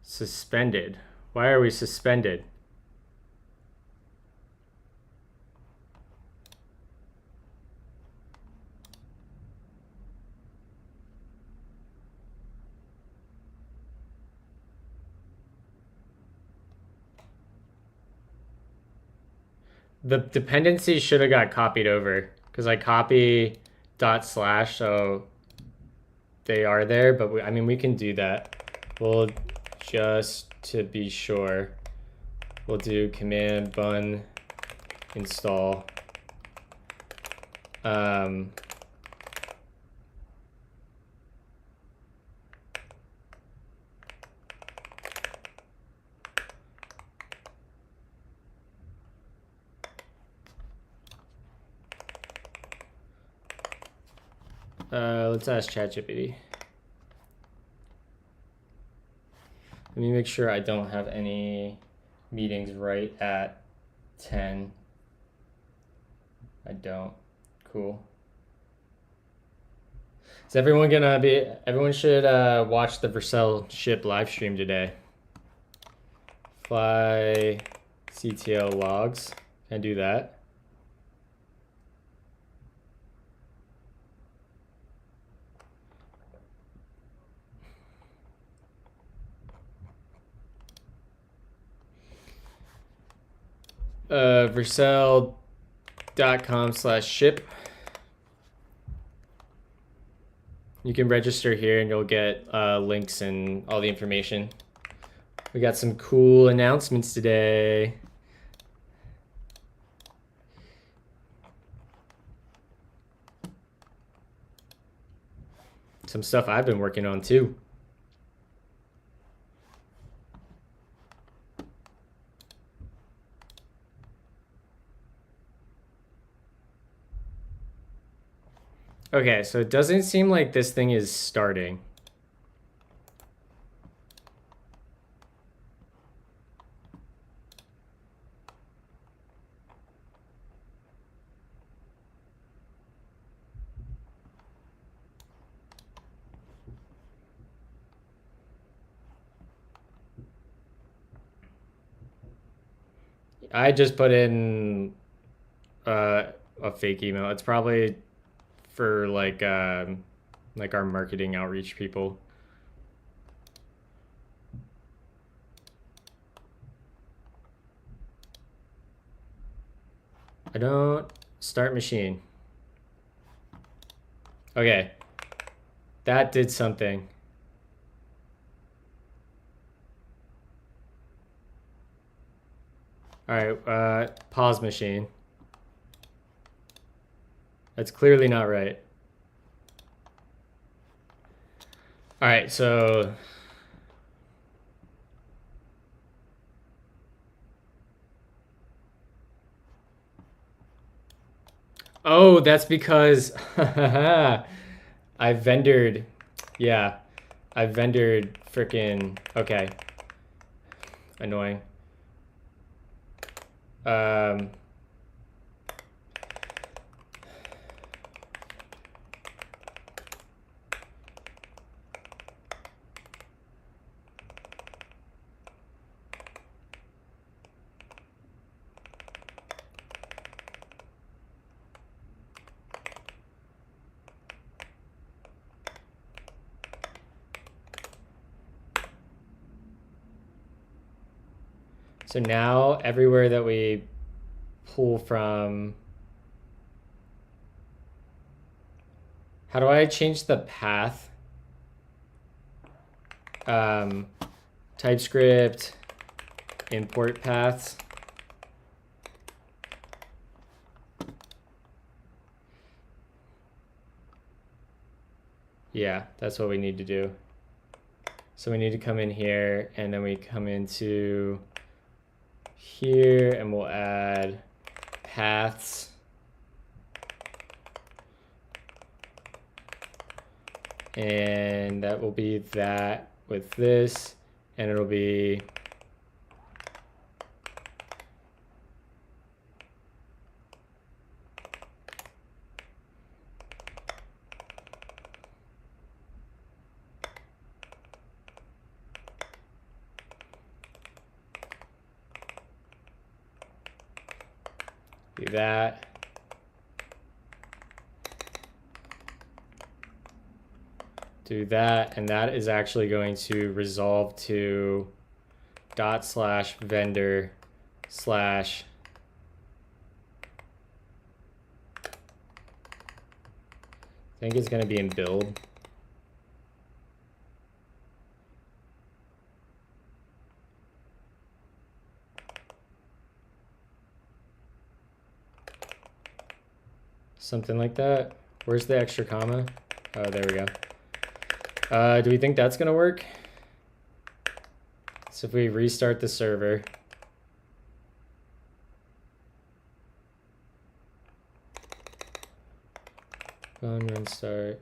Suspended. Why are we suspended? The dependency should have got copied over because I copy // so they are there, but I mean, we can do that. We'll just to be sure, we'll do command bun install. Let's ask ChatGPT. Let me make sure I don't have any meetings right at 10. I don't. Cool. Is everyone gonna be? Everyone should watch the Vercel ship live stream today. Fly CTL logs. Can I do that? Vercel.com/ship. You can register here and you'll get links and all the information. We got some cool announcements today. Some stuff I've been working on too. Okay, so it doesn't seem like this thing is starting. I just put in a fake email. It's probably for like our marketing outreach people. I don't start machine. Okay. That did something. All right, pause machine. That's clearly not right. All right, so oh, that's because I vendored. Yeah, I vendored freaking. Okay. Annoying. So now everywhere that we pull from, how do I change the path? TypeScript import paths. Yeah, that's what we need to do. So we need to come in here and then we come into here and we'll add paths. And that will be that with this, and it'll be do that. Do that, and that is actually going to resolve to /vendor/ I think it's going to be in build. Something like that. Where's the extra comma? Oh, there we go. Do we think that's gonna work? So if we restart the server. Run start.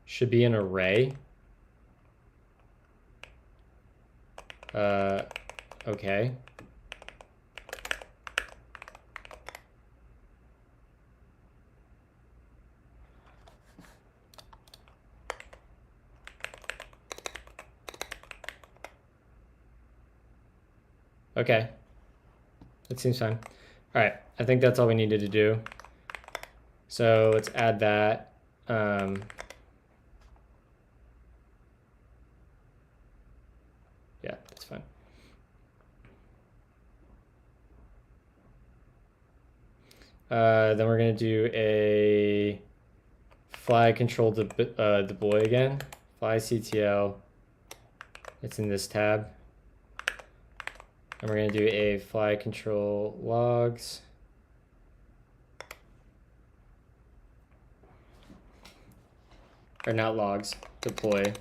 Should be an array. Okay. Okay. That seems fine. All right, I think that's all we needed to do. So let's add that. Yeah, that's fine. Then we're gonna do a fly control deploy again. Fly CTL. It's in this tab. And we're going to do a fly control logs. Or not logs, deploy.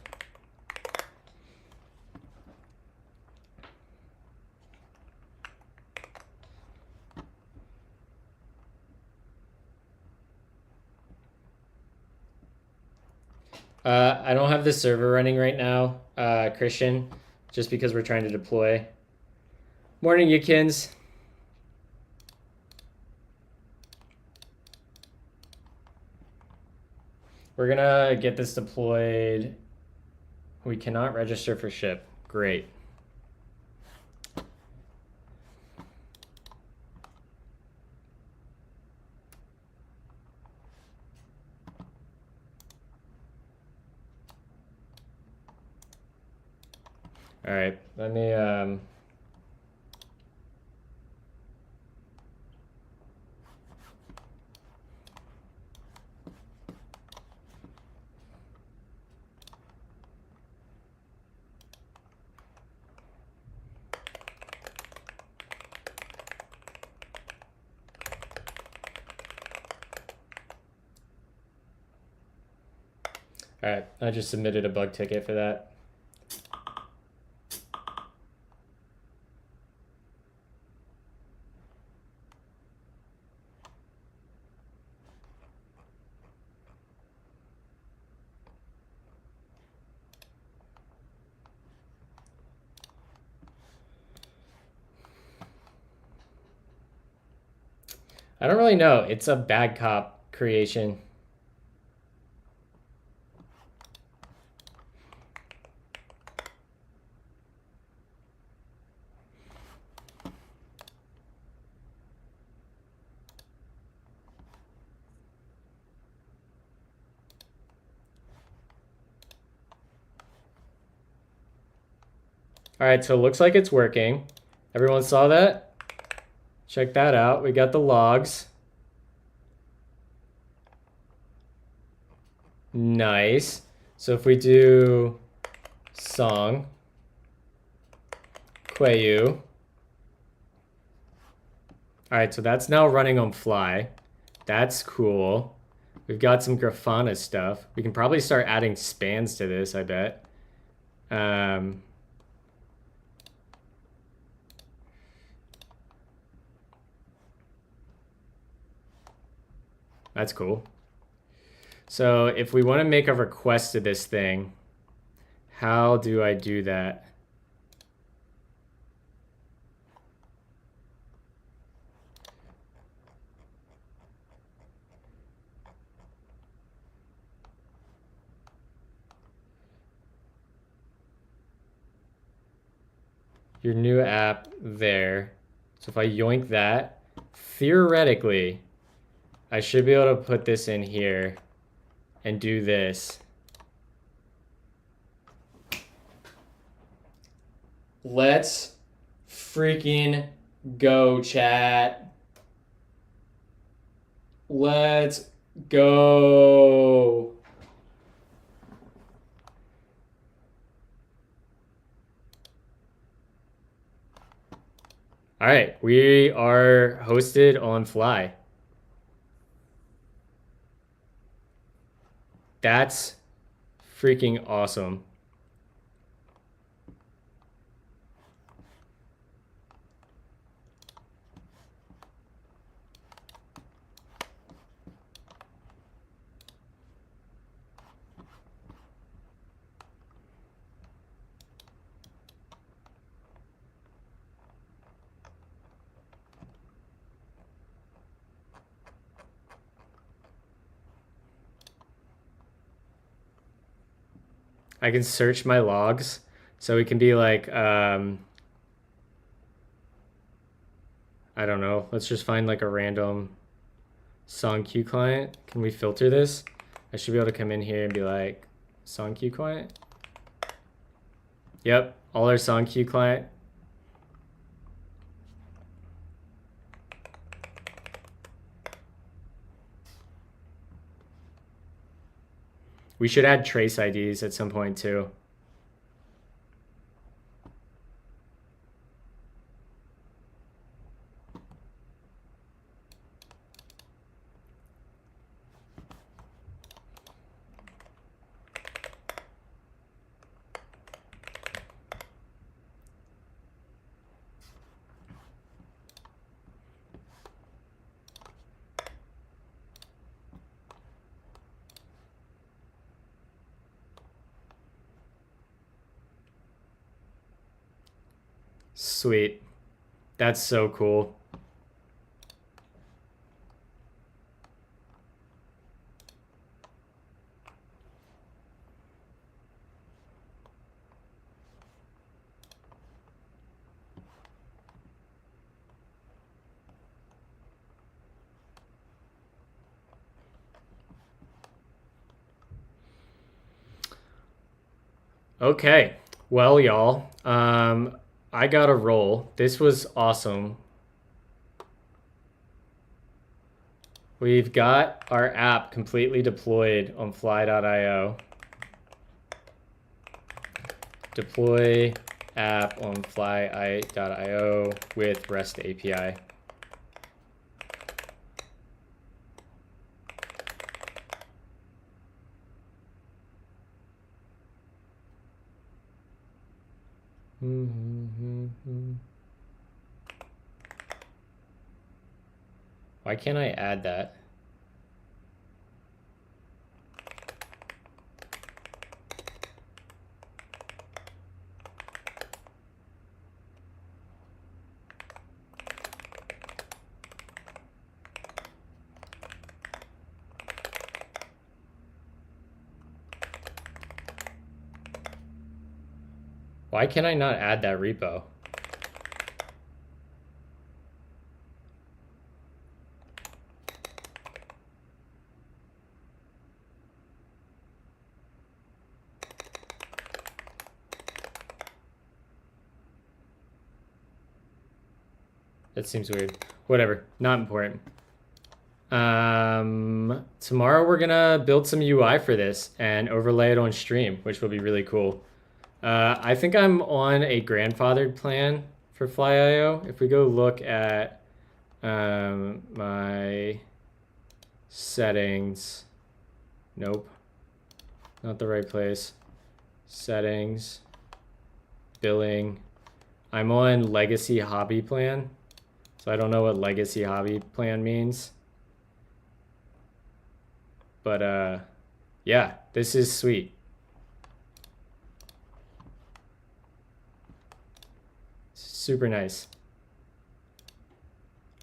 I don't have the server running right now, Christian, just because we're trying to deploy. Morning, Yukins. We're gonna get this deployed. We cannot register for ship. Great. All right, let me all right, I just submitted a bug ticket for that. I don't really know. It's a bad cop creation. All right, so it looks like it's working. Everyone saw that? Check that out. We got the logs. Nice. So if we do song, Quayu. All right, so that's now running on Fly. That's cool. We've got some Grafana stuff. We can probably start adding spans to this, I bet. That's cool. So if we want to make a request to this thing, how do I do that? Your new app there. So if I yoink that, theoretically, I should be able to put this in here and do this. Let's freaking go, chat. Let's go. All right, we are hosted on Fly. That's freaking awesome. I can search my logs. So it can be like, I don't know. Let's just find like a random song queue client. Can we filter this? I should be able to come in here and be like, song queue client. Yep, all our song queue client. We should add trace IDs at some point too. Sweet. That's so cool. Okay, Well, y'all, I got a roll. This was awesome. We've got our app completely deployed on fly.io. Deploy app on fly.io with REST API. Why can't I add that? Why can I not add that repo? That seems weird. Whatever, not important. Tomorrow we're gonna build some UI for this and overlay it on stream, which will be really cool. I think I'm on a grandfathered plan for Fly.io. If we go look at my settings, nope, not the right place. Settings, billing. I'm on legacy hobby plan. So I don't know what legacy hobby plan means. But yeah, this is sweet. Super nice.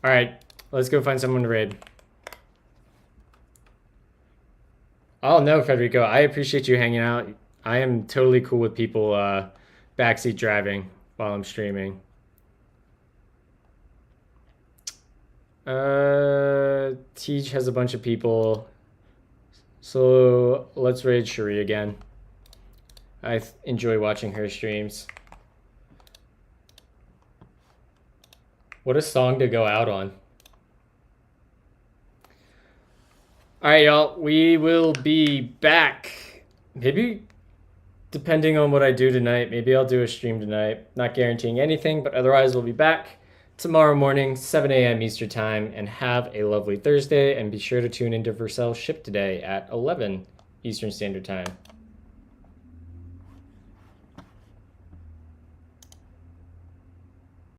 All right, let's go find someone to raid. Oh no, Federico, I appreciate you hanging out. I am totally cool with people backseat driving while I'm streaming. Teach has a bunch of people. So let's raid Cherie again. I enjoy watching her streams. What a song to go out on. All right, y'all. We will be back. Maybe, depending on what I do tonight, maybe I'll do a stream tonight. Not guaranteeing anything, but otherwise we'll be back tomorrow morning, 7 a.m. Eastern Time, and have a lovely Thursday. And be sure to tune into Vercel Ship today at 11 Eastern Standard Time.